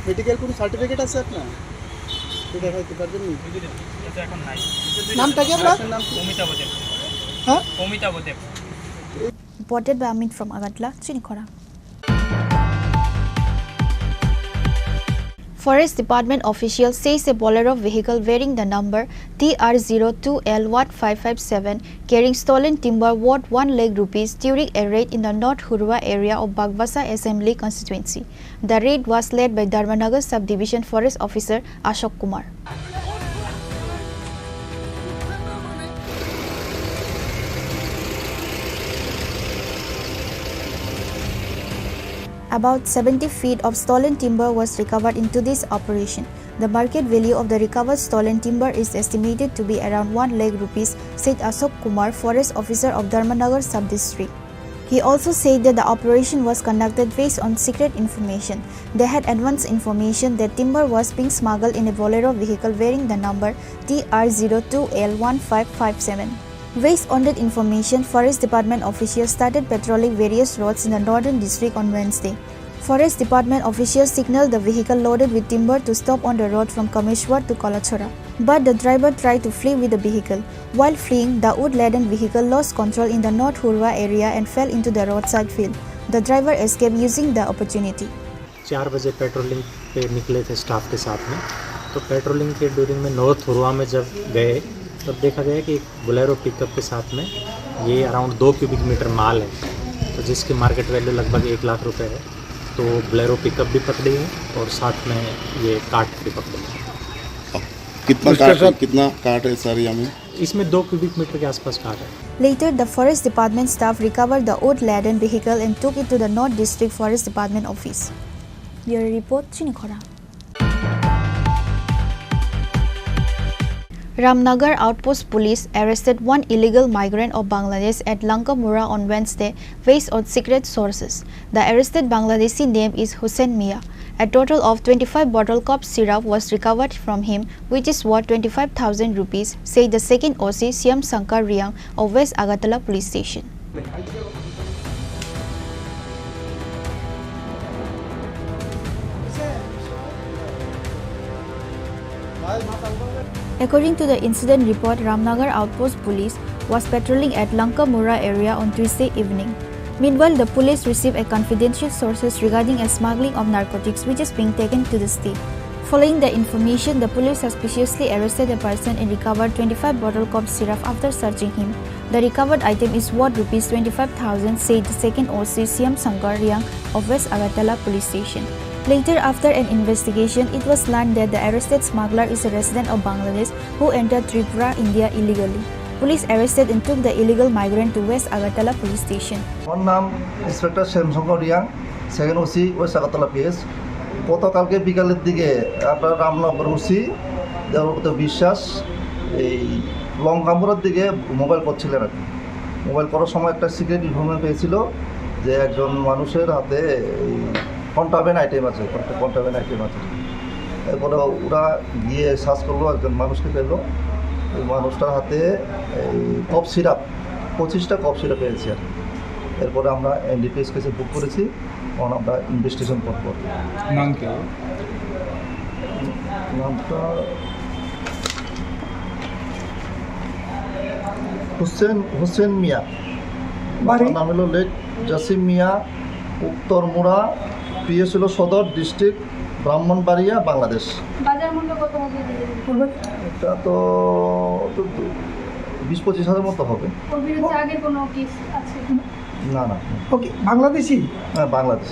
মেডিকেল কোনো সার্টিফিকেট আছে আপনার? এটা দেখাইতে পারবেন না? এটা এখন নাই। নামটা কি আপনার? অমিতা বদেব। হ্যাঁ? Amita বদেব। Reported by Amit from Agatla, Chini Khorang. Forest Department official says a Bolero vehicle bearing the number TR02L1557 carrying stolen timber worth 1 lakh rupees during a raid in the North Hurwa area of Bagbasa Assembly constituency. The raid was led by Dharmanagar Subdivision Forest Officer Ashok Kumar. About 70 feet of stolen timber was recovered into this operation. The market value of the recovered stolen timber is estimated to be around 1 lakh rupees, said Ashok Kumar, Forest Officer of Dharmanagar Sub-District. He also said that the operation was conducted based on secret information. They had advance information that timber was being smuggled in a Bolero vehicle bearing the number TR02L1557. Based on that information, Forest Department officials started patrolling various roads in the northern district on Wednesday. Forest Department officials signaled the vehicle loaded with timber to stop on the road from Kameshwar to Kalachora. But the driver tried to flee with the vehicle. While fleeing, the wood-laden vehicle lost control in the North Hurwa area and fell into the roadside field. The driver escaped using the opportunity. 4 बजे patrolling पे निकले थे staff के साथ में, तो patrolling के during में नॉर्थ हुरवा में जब गए तब देखा गया कि एक बोलेरो पिकअप के साथ में ये अराउंड 2 क्यूबिक मीटर माल है, तो जिसकी मार्केट वैल्यू लगभग 1 लाख रुपए है। तो बोलेरो पिकअप भी पकड़ी है और साथ में ये कार्ट भी पकड़े हैं। कितना काट है सर यहाँ में? इसमें 2 क्यूबिक मीटर के आसपास कार्ट है। Later, the Forest Department staff recovered the wood-laden vehicle and took it to the North District Forest Department office. Your report, Chini Khorang. Ramnagar Outpost Police arrested one illegal migrant of Bangladesh at Lankamura on Wednesday based on secret sources. The arrested Bangladeshi name is Hussein Mia. A total of 25 bottle cough syrup was recovered from him, which is worth 25,000 rupees, said the second OC Siam Sankar Riang of West Agatala Police Station. According to the incident report, Ramnagar Outpost Police was patrolling at Lankamura area on Tuesday evening. Meanwhile, the police received a confidential sources regarding a smuggling of narcotics which is being taken to the state. Following the information, the police suspiciously arrested a person and recovered 25 bottle cough syrup after searching him. The recovered item is worth rupees 25,000, said the second OC Siam Sankar Riang of West Agatala Police Station. Later, after an investigation, it was learned that the arrested smuggler is a resident of Bangladesh who entered Tripura, India illegally. Police arrested and took the illegal migrant to West Agatala Police Station. আমার নাম inspector Shyamshankar Reang, second OC West Agartala PS. গতকালকে বিকালের দিকে আপনার Ramnagar OC Debabrata বিশ্বাস এই লঙ্কামুরার দিকে mobile করছিলেন আর কি। মোবাইল করার সময় একটা সিক্রেট ইনফরমেশন পেয়েছিল যে একজন মানুষের হাতে এই কন্ট্রাব্যান্ড আইটেম আছে, কন্ট্রাব্যান্ড আইটেম আছে। এরপরে ওরা গিয়ে সার্চ করলো, একজন মানুষকে পেলো। ওই মানুষটার হাতে এই কফ সিরাপ 25টা কফ সিরাপ পেয়েছি আর কি। এরপরে আমরা এনডিপিএস কেসে বুক করেছি, তখন আমরা ইনভেস্টিগেশন করব। নাম কি? নামটা হুসেন মিয়া। নাম হলো লেক জাসিম মিয়া, উত্তরমুড়া, পিএস হলো সদর ডিস্ট্রিক্ট, ব্রাহ্মণবাড়িয়া, বাংলাদেশ। বাজার মূল্য কত হবে? এটা তো 20-25 হাজার মতো হবে। ওর বিরুদ্ধে আগের কোনো কেস আছে? না না। ওকে, বাংলাদেশি? হ্যাঁ বাংলাদেশ।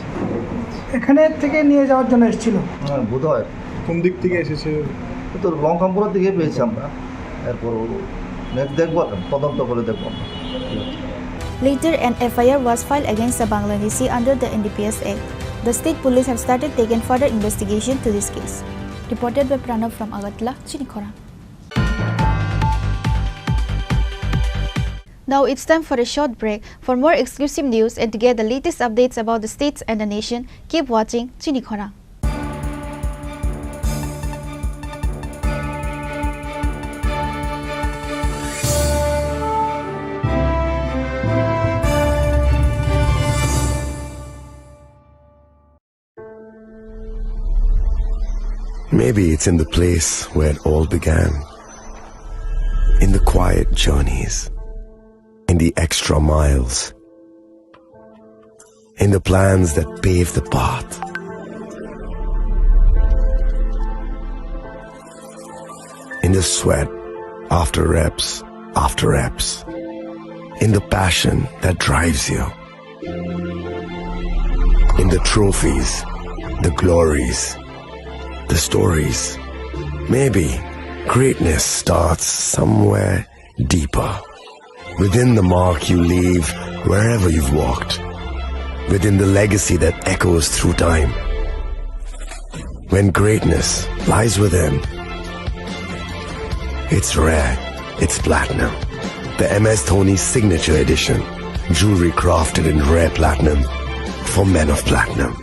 এখানে থেকে নিয়ে যাওয়ার জন্য এসেছিল? হ্যাঁ বোধহয়। কোন দিক থেকে এসেছে? তো লঙ্কামপুরের দিকে পেয়েছি আমরা, এরপর দেখবো, তদন্ত করে দেখবো। Later, an FIR was filed against the Bangladeshi under the NDPS Act. The state police have started taking further investigation to this case. Reported by Pranav from Agartala, Chini Khorang. Now it's time for a short break. For more exclusive news and to get the latest updates about the states and the nation, keep watching Chini Khorang. Maybe it's in the place where it all began. In the quiet journeys. In the extra miles. In the plans that pave the path. In the sweat after reps after reps. In the passion that drives you. In the trophies, the glories, the stories. Maybe greatness starts somewhere deeper. Within the mark you leave wherever you've walked. Within the legacy that echoes through time. When greatness lies within, it's rare, it's platinum. The MS Dhoni Signature Edition. Jewelry crafted in rare platinum for men of platinum.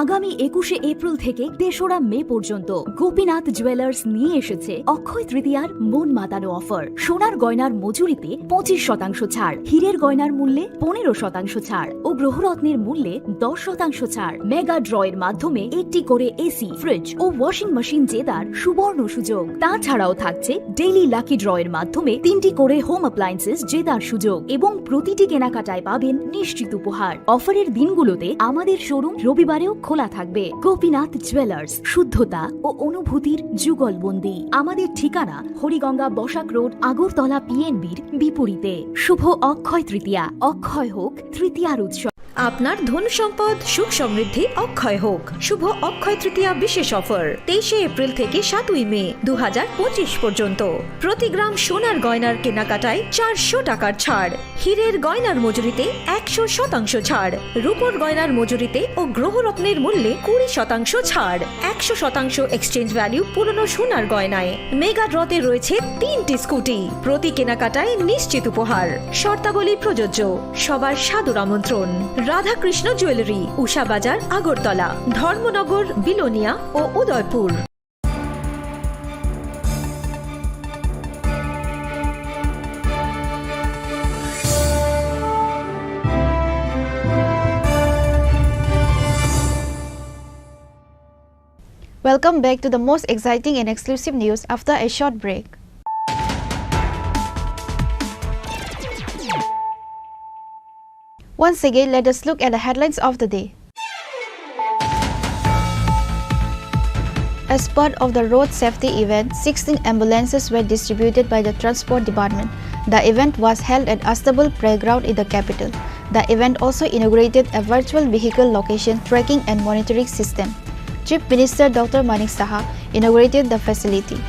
আগামী ২১শে April থেকে ৩রা মে পর্যন্ত Gopinath jewellers নিয়ে এসেছে অক্ষয় তৃতীয়ার মন মাতানো offer. সোনার গয়নার মজুরিতে ২৫% ছাড়, হীরের গয়নার মূল্যে ১৫% ছাড় ও গ্রহরত্নের মূল্যে ১০% ছাড়। মেগা ড্রয়ের মাধ্যমে একটি করে এসি, ফ্রিজ ও ওয়াশিং মেশিন জেতার সুবর্ণ সুযোগ। তাছাড়াও থাকছে ডেইলি লাকি ড্রয়ের মাধ্যমে ৩টি করে হোম অ্যাপ্লায়েন্সেস জেতার সুযোগ এবং প্রতিটি কেনাকাটায় পাবেন নিশ্চিত উপহার। অফারের দিনগুলোতে আমাদের শোরুম রবিবারেও খোলা থাকবে। গোপীনাথ জুয়েলার্স, শুদ্ধতা ও অনুভূতির যুগলবন্দি। আমাদের ঠিকানা হরিগঙ্গা বসাক রোড, আগরতলা পিএনবির বিপরীতে। শুভ অক্ষয় তৃতীয়া, অক্ষয় হোক তৃতীয়ার উৎসব। আপনার ধন সম্পদ সুখ সমৃদ্ধি অক্ষয় হোক। শুভ অক্ষয় তৃতীয়া বিশেষ অফার ২৩শে এপ্রিল থেকে ৭ই মে ২০২৫ পর্যন্ত। প্রতি গ্রাম সোনার গয়নার কেনাকাটায় ৪০০ টাকার ছাড়, হীরের গয়নার মজুরিতে ১০০% ছাড়, রূপোর গয়নার মজুরিতে ও গ্রহরত্নের মূল্যে ২০% ছাড়, ১০০% এক্সচেঞ্জ ভ্যালু পুরনো সোনার গয়নায়। মেগা ড্রতে রয়েছে ৩টি স্কুটি, প্রতি কেনাকাটায় নিশ্চিত উপহার। শর্তাবলী প্রযোজ্য। সবার সাদর আমন্ত্রণ। রাধাকৃষ্ণ জুয়েলারি, উষা বাজার, আগরতলা, ধর্মনগর, বিলোনিয়া ও Udaipur. Welcome back to the most exciting and exclusive news after a short break. Once again, let us look at the headlines of the day. As part of the road safety event, 16 ambulances were distributed by the Transport Department. The event was held at Astable Playground in the capital. The event also inaugurated a virtual vehicle location tracking and monitoring system. Chief Minister Dr. Manik Saha inaugurated the facility.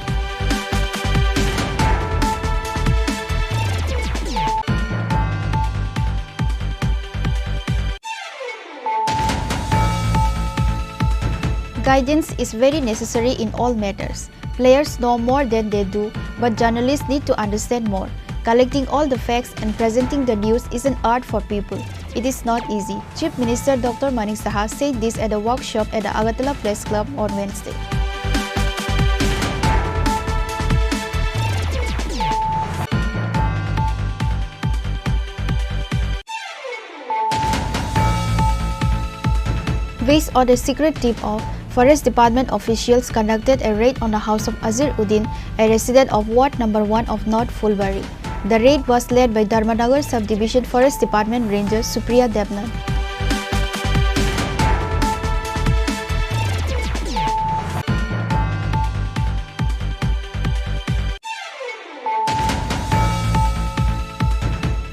Guidance is very necessary in all matters. Players know more than they do, but journalists need to understand more. Collecting all the facts and presenting the news is an art for people. It is not easy. Chief Minister Dr. Manik Saha said this at a workshop at the Agartala Press Club on Wednesday. Based on a secret tip-off, Forest Department officials conducted a raid on the house of Azir Uddin, a resident of Ward Number 1 of North Fulbari. The raid was led by Dharmanagar Subdivision Forest Department Ranger Supriya Devnan.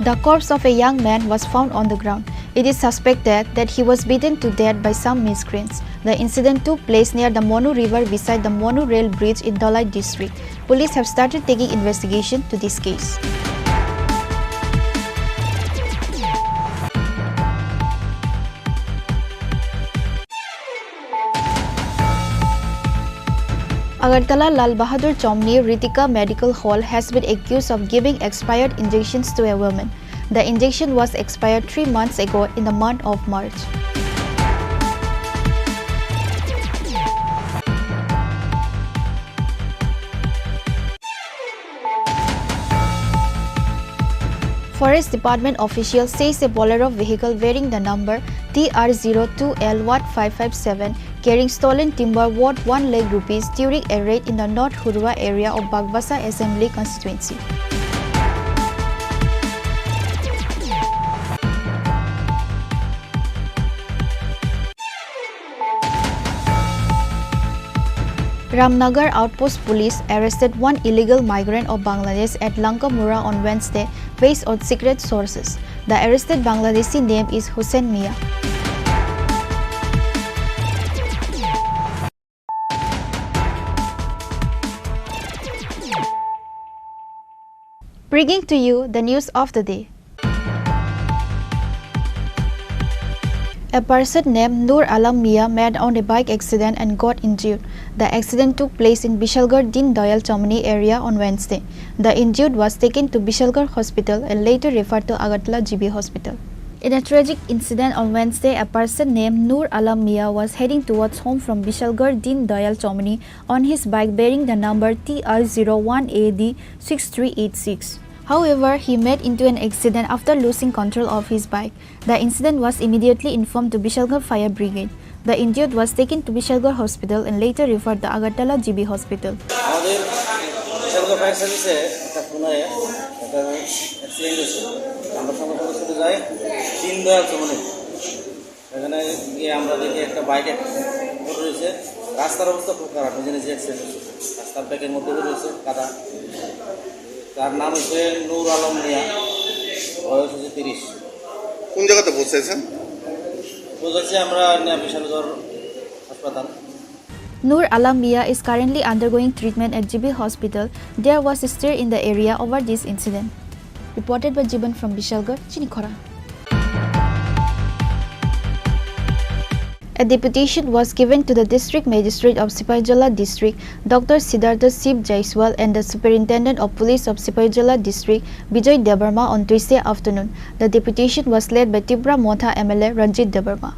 The corpse of a young man was found on the ground. It is suspected that he was beaten to death by some miscreants. The incident took place near the Monu River beside the Monu Rail Bridge in Dhalai district. Police have started taking investigation to this case. Agartala Lal Bahadur Chomni Ritika Medical Hall has been accused of giving expired injections to a woman. The injection was expired 3 months ago in the month of March. Forest Department officials says a Bolero vehicle bearing the number TR02L1557 carrying stolen timber worth 1 lakh rupees during a raid in the North Hurwa area of Bagbasa Assembly constituency. Ramnagar Outpost Police arrested one illegal migrant of Bangladesh at Lankamura on Wednesday based on secret sources. The arrested Bangladeshi name is Hussein Mia. Bringing to you the news of the day. A person named Nur Alam Mia met on a bike accident and got injured. The accident took place in Bishalgarh Din Dayal Chomni area on Wednesday. The injured was taken to Bishalgarh Hospital and later referred to Agartala GB Hospital. In a tragic incident on Wednesday, a person named Nur Alam Mia was heading towards home from Bishalgarh Din Dayal Chomni on his bike bearing the number TR01AD6386. However, he met into an accident after losing control of his bike. The incident was immediately informed to Bishalgarh Fire Brigade. The injured was taken to Bishalgarh Hospital and later referred to Agartala GB Hospital. তার নাম হচ্ছে নূর আলম মিয়া, বয়স হচ্ছে 30। কোন জায়গাতে পৌঁছেছেন? পৌঁছেছি আমরা বিশালগড় হাসপাতাল। Nur Alam Mia is currently undergoing treatment at GB Hospital. There was a stir in the area over this incident. Reported by Jiban from Bishalgarh, Chini Khorang. A deputation was given to the District Magistrate of Sipaijala District, Dr. Siddhartha Sib Jaiswal, and the Superintendent of Police of Sipaijala District, Bijoy Debarma, on Tuesday afternoon. The deputation was led by Tripura Motha MLA Ranjit Debarma.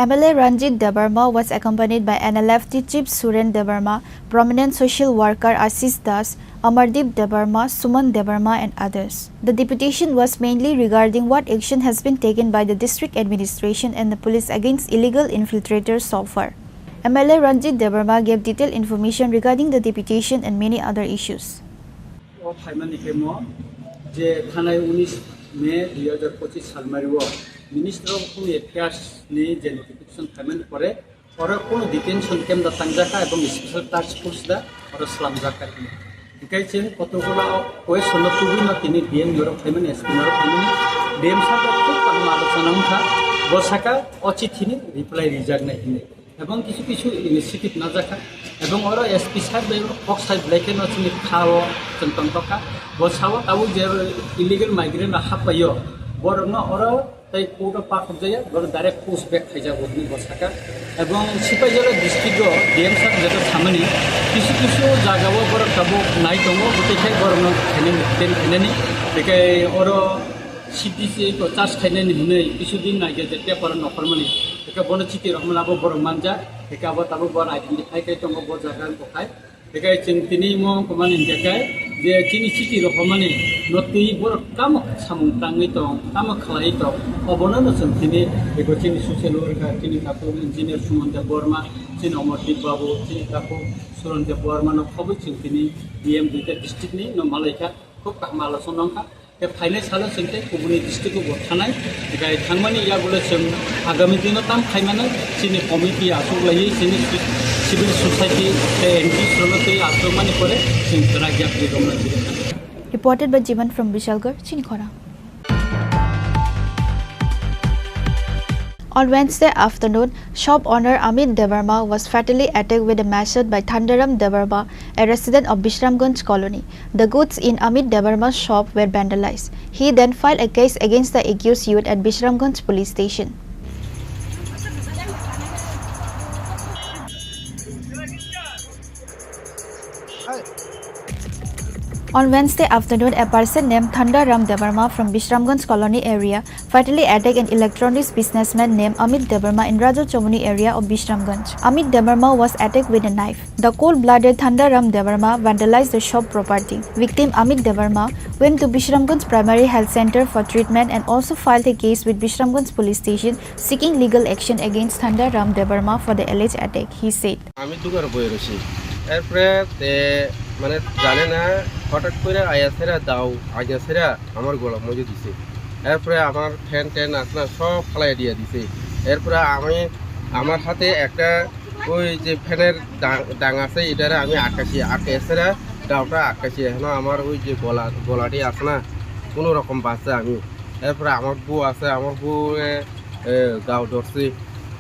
MLA Ranjit Debarma was accompanied by NLFT Chief Suren Debarma, prominent social worker Ashish Das, Amardeep Debarma, Suman Debarma and others. The deputation was mainly regarding what action has been taken by the district administration and the police against illegal infiltrators so far. MLA Ranjit Debarma gave detailed information regarding the deputation and many other issues. Minister of Home Affairs ne je notification payment kore ora kono detention camp da tangjaka ebong special task force da ora salam jaka dikai chen kotogula question no tubi no tini DM euro payment spinner payment DM sa da khub pan alochona umtha bosaka ochithini reply reject na hine ebong kichu kichu initiative na jaka ebong ora SP side by oxide black no chini khao chantang toka bosawa tabu je illegal migrant ha payo borna ora তাই কোটা পাক হয়ে বড় direct post back খাই যাব দুই বছরকা এবং Sepahijala district DM সাহেব যেটা সামনে কিছু কিছু জায়গাও বড় কাবু নাই দङ গতিকে গরম খাইনি বেকাय ওর সিডিসি को चार्ज खाइनायनि हुनै কিছুদিন আগে যে পেপার নফর মানে बेखौ बनो चिटि रखमलाबो बर मानजा बेखौ ताबो बर आइडेंटिफाई kai दङ बर जागा बखाय बेखाय जों तिनि मं कमान इनजाखाय जे चिनि चिटि रखमाने नतै बर काम सामुंताङै दं काम खालाय दं अबनो जों तिनि बेखौ चिनि ससियेल वर्कार चिनि कापु इन्जिनियर सुमन्त बर्मा चिनि अमरदीप बाबु चिनि कापु सुरन्त बर्मा न खबै जों तिनि डीएम दुइटा डिस्ट्रिक्टनि न मालायका खुब कामाला सनंखा फाइनेन्स हाल जोंते गुबुननि डिस्ट्रिक्टखौ बथानाय बेखाय थांमानि याबोले जों आगामी दिनाव ताम खायमानो जोंनि कमिटि आसुग लायो जोंनि सिभिल सोसाइटि एनपि स्रलते आसुगमानि करे जों रायजो दंना Reported by Jivan from Vishalgarh, Chini Khorang. On Wednesday afternoon, shop owner Amit Devarma was fatally attacked with a machete by Thandaram Devarma, a resident of Bishramganj colony. The goods in Amit Devarma's shop were vandalized. He then filed a case against the accused youth at Bishramganj police station. On Wednesday afternoon, a person named Thandaram Devarma from Bishramganj colony area fatally attacked an electronics businessman named Amit Devarma in Raja Chamuni area of Bishramganj. Amit Devarma was attacked with a knife. The cold-blooded Thandaram Devarma vandalized the shop property. Victim Amit Devarma went to Bishramganj Primary Health Center for treatment and also filed a case with Bishramganj police station seeking legal action against Thandaram Devarma for the alleged attack. He said, মানে জানে না হঠাৎ করে আয়াসেরা দাও আয়াসেরা আমার গলা মজে দিছে এরপরে আমার ফ্যান ট্যান আসনা সব ফালাই দিয়ে দিছে এরপরে আমি আমার হাতে একটা ওই যে ফ্যানের ডাং আছে এটারে আমি আকাশেরা দাওটা আকাশে এখন আমার ওই যে গলাটি আছে না কোনো রকম বাঁচে আমি এরপরে আমার বউ আছে আমার বউ দাও ধরছে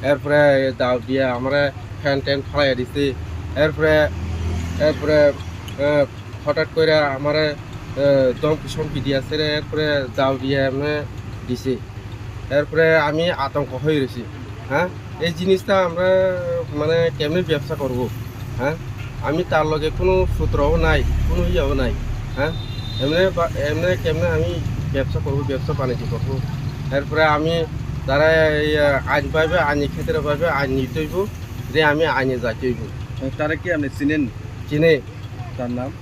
এরপরে দাও দিয়ে আমার ফ্যান ট্যান ফালাই দিছে এরপরে হঠাৎ করে আমার ধমকি দিয়েছে এরপরে দাও দিয়ে আমি দিছে এরপরে আমি আতঙ্ক হয়ে রয়েছি হ্যাঁ এই জিনিসটা আমরা মানে কেমনি ব্যবসা করব হ্যাঁ আমি তার লগে কোনো সূত্রও নাই কোনো ইয়েও নাই হ্যাঁ এমনি কেমনে আমি ব্যবসা করব ব্যবসা বাণিজ্য করবো এরপরে আমি তারা আইন পাইবে আইনি ক্ষেত্রে পাইবে আইন নিতে হইব যে আমি আইনে যাইতে হইব তারা কি আপনি চিনেন চিনে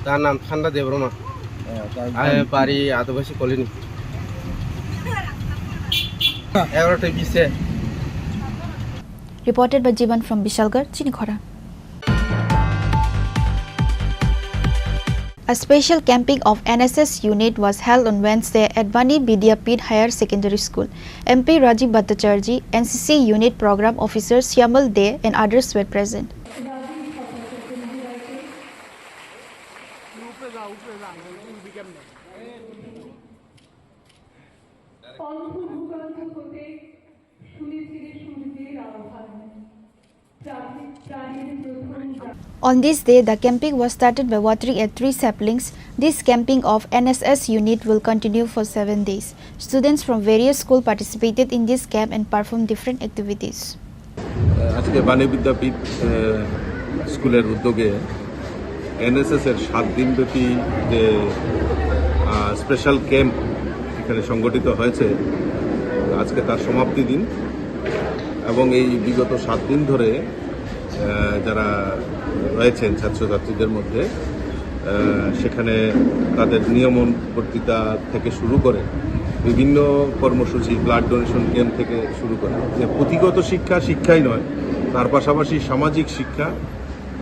তার নাম ঠান্ডা দেবরমা বাড়ি আদিবাসী colony 11:20 Reported by Jivan from Vishalgarh, Chini Khorang. A special camping of NSS unit was held on Wednesday at Bani Vidyapith Higher Secondary School. MP Rajiv Bhattacharjee, NCC unit program officer Syamal De and others were present. On this day, the camping was started by watering at 3 saplings. This camping of NSS unit will continue for 7 days. Students from various schools participated in this camp and performed different activities. আজকে বাণী বিদ্যাপীঠ স্কুলের উদ্যোগে NSS এর 7 দিনব্যাপী যে special camp এখানে সংগঠিত হয়েছে আজকে তার সমাপ্তি দিন এবং এই বিগত 7 দিন ধরে যারা রয়েছেন ছাত্রছাত্রীদের মধ্যে সেখানে তাদের নিয়মন বক্তৃতা থেকে শুরু করে বিভিন্ন কর্মসূচি ব্লাড ডোনেশন ক্যাম্প থেকে শুরু করে যে পুঁথিগত শিক্ষাই নয় তার পাশাপাশি সামাজিক শিক্ষা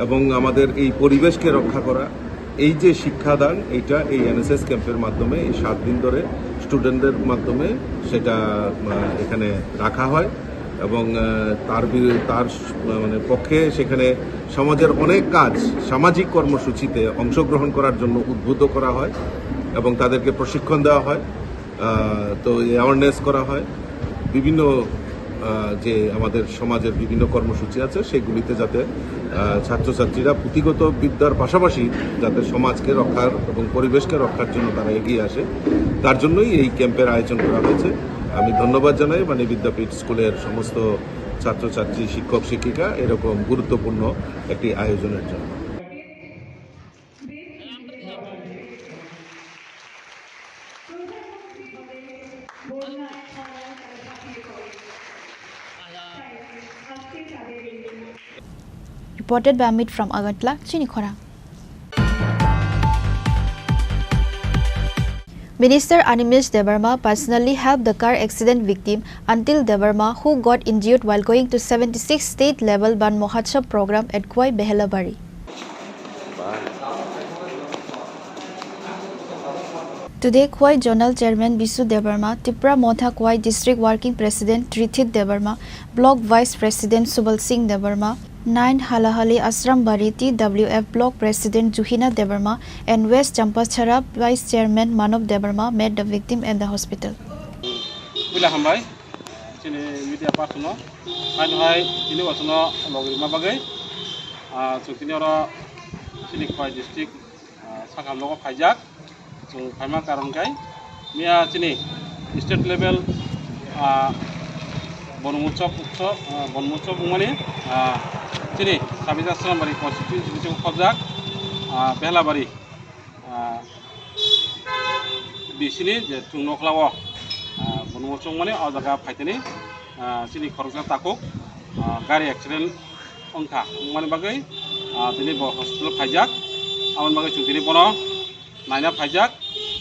এবং আমাদের এই পরিবেশকে রক্ষা করা এই যে শিক্ষাদান এইটা এই এনএসএস ক্যাম্পের মাধ্যমে এই 7 দিন ধরে স্টুডেন্টদের মাধ্যমে সেটা এখানে রাখা হয় এবং তার মানে পক্ষে সেখানে সমাজের অনেক কাজ সামাজিক কর্মসূচিতে অংশগ্রহণ করার জন্য উদ্বুদ্ধ করা হয় এবং তাদেরকে প্রশিক্ষণ দেওয়া হয় তো অ্যাওয়ারনেস করা হয় বিভিন্ন যে আমাদের সমাজের বিভিন্ন কর্মসূচি আছে সেগুলিতে যাতে ছাত্রছাত্রীরা পুঁথিগত বিদ্যার পাশাপাশি যাতে সমাজকে রক্ষার এবং পরিবেশকে রক্ষার জন্য তারা এগিয়ে আসে তার জন্যই এই ক্যাম্পের আয়োজন করা হয়েছে আমি ধন্যবাদ জানাই বাণী বিদ্যাপীঠ স্কুলের সমস্ত ছাত্রছাত্রী, শিক্ষক, শিক্ষিকা এরকম গুরুত্বপূর্ণ একটি আয়োজনের জন্য। Reported by Amit from Agartala, Chini Khorang. Minister Animesh Debarma personally helped the car accident victim Antil Debarma, who got injured while going to 76th state level Ban Mahotsav program at Khoi Behelabari. Today, Khoi Zonal Chairman Bisu Debarma, Tripura Motha Khoi District Working President Trithit Debarma, Block Vice President Subal Singh Debarma, 9 Halahali Asram Bari TWF Block President Juhina Debarma and West Champachara Vice Chairman Manav Debarma met the victim at the hospital. Bila hambai sini media personal main hai ini wasno logima bagai sutini ora sini Khoi district sakam logo khajak so phaima karon kai mia sini state level bonmuchok mani sini sabita asram bari constituency bichu khajak Behelabari di sini je tungnokhlawo bonmuchok mani o jaga phaitani sini khoroksa takuk gari accident ongkha mani bagai tini bo hospital khajak amon bagai chutini bono naina phajak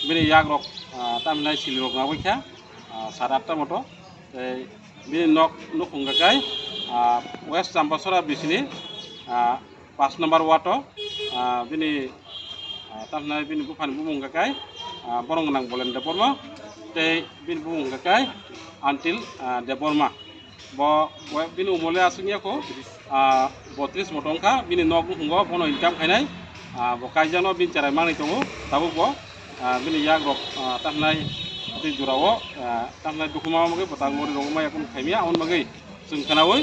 bini yak rok tamnai sili rok ngawikha 8:30 moto bini nok nukhungakai West Champachara bisini 5 number wato bini tamnai bini bufan bumunggakai borong nang bolen deporma tei bini bumunggakai Antil Deborma bo bini umole asungya ko 32 motongkha bini nok nukhungo bono income khainai bo kaijano bin charai mangni tongo tabuk bo bini yak rok tamnai ti jurawo tamnai dukuma mage batang mori rogma yakun khaimia on mage sung khanawoi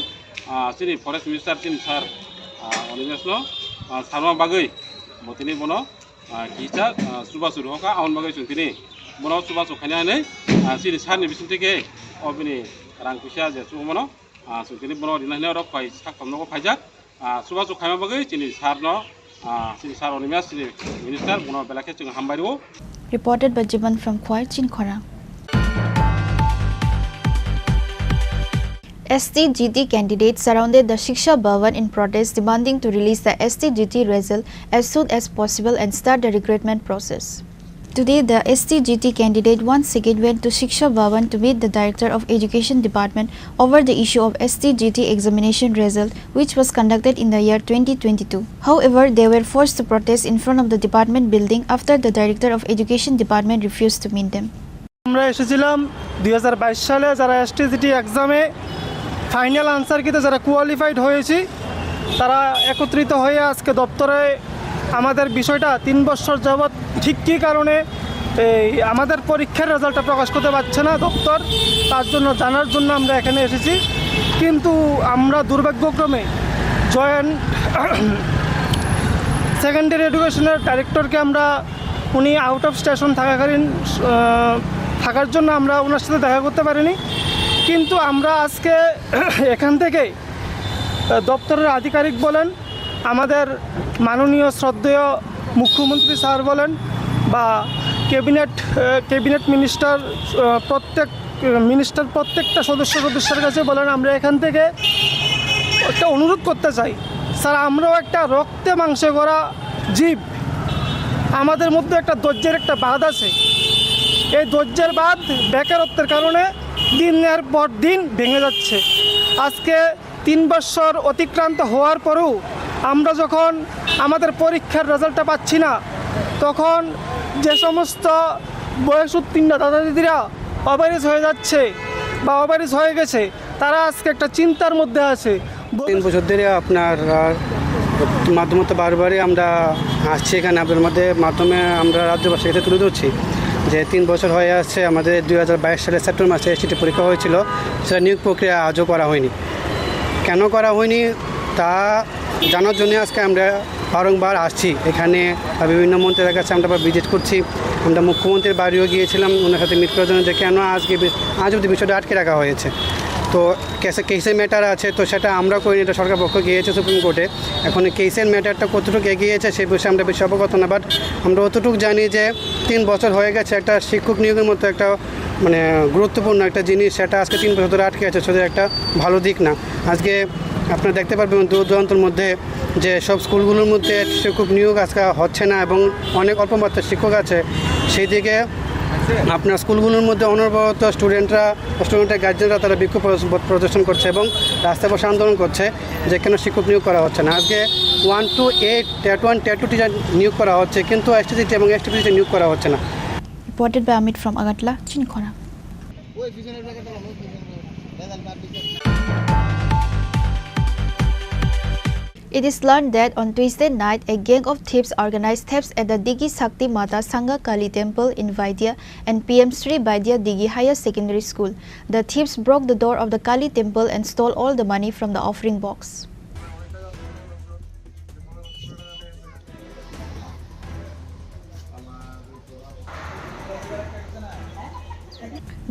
sini forest minister tin sar onimesno sarma bagai botini bono kisa suba suroka on mage sungtini bono suba sukhania nei sini sarni bisintike obini rangkusia je sumono sungtini bono dinahne rok pai sakamno phajak suba sukhaima bagai sini sarno Reported by Jiban from Khoi, Chini Khorang. STGT candidates surrounded the Shiksha Bhavan in protest, demanding to release the STGT result as soon as possible and start the recruitment process. Today, the STGT candidate once again went to Shiksha Bhavan to meet the Director of Education Department over the issue of STGT examination result, which was conducted in the year 2022. However, they were forced to protest in front of the department building after the Director of Education Department refused to meet them. আমরা এসেছিলাম 2022 সালে যারা STGT এক্সামে final answer কিতে যারা qualified হয়েছি তারা একত্রিত হয়ে আজকে দপ্তরে আমাদের বিষয়টা 3 বছর যাবত ঠিক কী কারণে আমাদের পরীক্ষার রেজাল্টটা প্রকাশ করতে পারছে না দপ্তর, তার জন্য জানার জন্য আমরা এখানে এসেছি। কিন্তু আমরা দুর্ভাগ্যক্রমে জয়েন্ট সেকেন্ডারি এডুকেশনের ডাইরেক্টরকে আমরা উনি আউট অফ স্টেশন থাকার জন্য আমরা ওনার সাথে দেখা করতে পারিনি। কিন্তু আমরা আজকে এখান থেকে দপ্তরের আধিকারিক বলেন, আমাদের মাননীয় শ্রদ্ধেয় মুখ্যমন্ত্রী স্যার বলেন বা ক্যাবিনেট প্রত্যেকটা সদস্যের কাছে বলেন, আমরা এখান থেকে একটা অনুরোধ করতে চাই, স্যার আমরাও একটা রক্তে মাংসে গড়া জীব, আমাদের মধ্যে একটা ধৈর্যের একটা বাঁধ আছে। এই ধৈর্যের বাঁধ বেকারত্বের কারণে দিনের পর দিন ভেঙে যাচ্ছে। আজকে 3 বছর অতিক্রান্ত হওয়ার পরেও আমরা যখন আমাদের পরীক্ষার রেজাল্টটা পাচ্ছি না, তখন যে সমস্ত বয়স উত্তীর্ণ দাদা দিদিরা অভারিজ হয়ে যাচ্ছে বা অভারিজ হয়ে গেছে, তারা আজকে একটা চিন্তার মধ্যে আছে। 3 বছর ধরে আপনার মাধ্যমে তো বারবারই আমরা আসছি এখানে, আপনার মাধ্যমে আমরা রাজ্যবাসীর কাছে তুলে ধরছি যে 3 বছর হয়ে আসছে। আমাদের 2022 সালের সেপ্টেম্বর মাসে STGT পরীক্ষা হয়েছিল, সেটা নিয়োগ প্রক্রিয়া আজও করা হয়নি। কেন করা হয়নি তা জানার জন্য আজকে আমরা বারংবার আসছি এখানে, বিভিন্ন মন্ত্রীদের কাছে আমরা ভিজিট করছি। আমরা মুখ্যমন্ত্রীর বাড়িও গিয়েছিলাম ওনার সাথে মিট করার জন্য, যে কেন আজ অবধি বিষয়টা আটকে রাখা হয়েছে। তো কেসের ম্যাটার আছে, তো সেটা আমরা করিনি, এটা সরকার পক্ষ গিয়েছে সুপ্রিম কোর্টে। এখন কেসের ম্যাটারটা কতটুকু এগিয়েছে সেই বিষয়ে আমরা বেশি অবগত না, বাট আমরা অতটুকু জানি যে 3 বছর হয়ে গেছে একটা শিক্ষক নিয়োগের মতো একটা মানে গুরুত্বপূর্ণ একটা জিনিস, সেটা আজকে 3 বছর ধরে আটকে আছে, সেটা একটা ভালো দিক না। আজকে আপনারা দেখতে পারবেন দূর দূরান্তর মধ্যে যে সব স্কুলগুলোর মধ্যে শিক্ষক নিয়োগ আজকে হচ্ছে না এবং অনেক অল্প মাত্রার শিক্ষক আছে। সেই দিকে আপনার স্কুলগুলোর মধ্যে অনবরত স্টুডেন্টের গার্জেনরা তারা বিক্ষোভ প্রদর্শন করছে এবং রাস্তায় বসে আন্দোলন করছে যে কেন শিক্ষক নিয়োগ করা হচ্ছে না। আজকে 1 to 8 টেট 1 টেট 2 টিচার নিয়োগ করা হচ্ছে, কিন্তু এসটিসি এবং এসটিপি টিচার নিয়োগ করা হচ্ছে না। Reported by Amit from Agatla, Chini Khorang. It is learned that on Tuesday night, a gang of thieves organized thefts at the Digi Sakti Mata Sangha Kali Temple in Vaidya and PM Sri Vaidya Digi Higher Secondary School. The thieves broke the door of the Kali Temple and stole all the money from the offering box.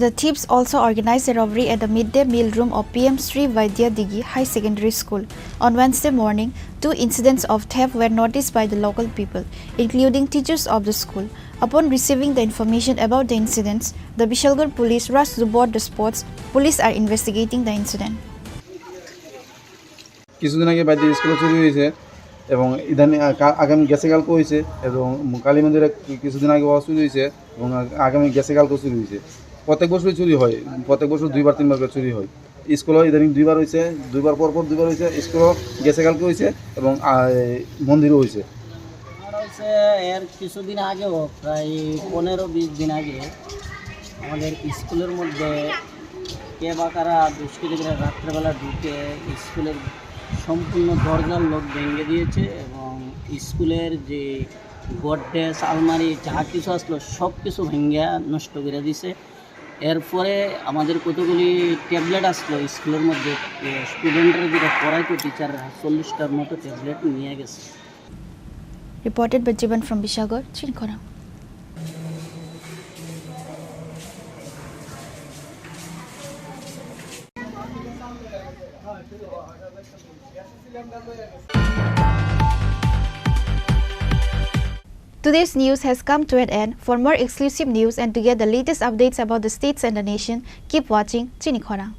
The thieves also organized a robbery at the midday meal room of PM Sri Vaidya Digi High Secondary School. On Wednesday morning, 2 incidents of theft were noticed by the local people, including teachers of the school. Upon receiving the information about the incidents, the Bishalgarh police rushed to board the spots. Police are investigating the incident. কিছুদিন আগে বাইরে স্কুলে চুরি হয়েছে এবং ইদানিং আগামী গেছে কালকে হয়েছে এবং কালী মন্দিরে কিছুদিন আগে চুরি হয়েছে এবং আগামী গেছে কালকে চুরি হয়েছে। প্রত্যেক বছরই চুরি হয়, প্রত্যেক বছর 2বার 3বার করে চুরি হয়। স্কুলও ইদানিং 2বার হয়েছে, 2বার পর 2বার হয়েছে, স্কুলও গেছে কালকে হয়েছে এবং মন্দিরও হয়েছে। এর কিছুদিন আগেও প্রায় 15-20 দিন আগে আমাদের স্কুলের মধ্যে কে বা কারা দুষ্কৃতীরা রাত্রেবেলা ঢুকে স্কুলের সম্পূর্ণ দরজার লক ভেঙে দিয়েছে এবং স্কুলের যে গডরেজ আলমারি যা কিছু আসলো সব কিছু ভেঙে নষ্ট করে দিছে। এরপরে আমাদের কতগুলি ট্যাবলেট আসলো স্কুলের মধ্যে, স্টুডেন্টরা যেটা পড়াইতো টিচাররা 40টার মতো ট্যাবলেট নিয়ে গেছে। Reported by Jiban from Bishalgarh, Chini Khorang. Today's news has come to an end. For more exclusive news and to get the latest updates about the states and the nation, keep watching Chini Khorang.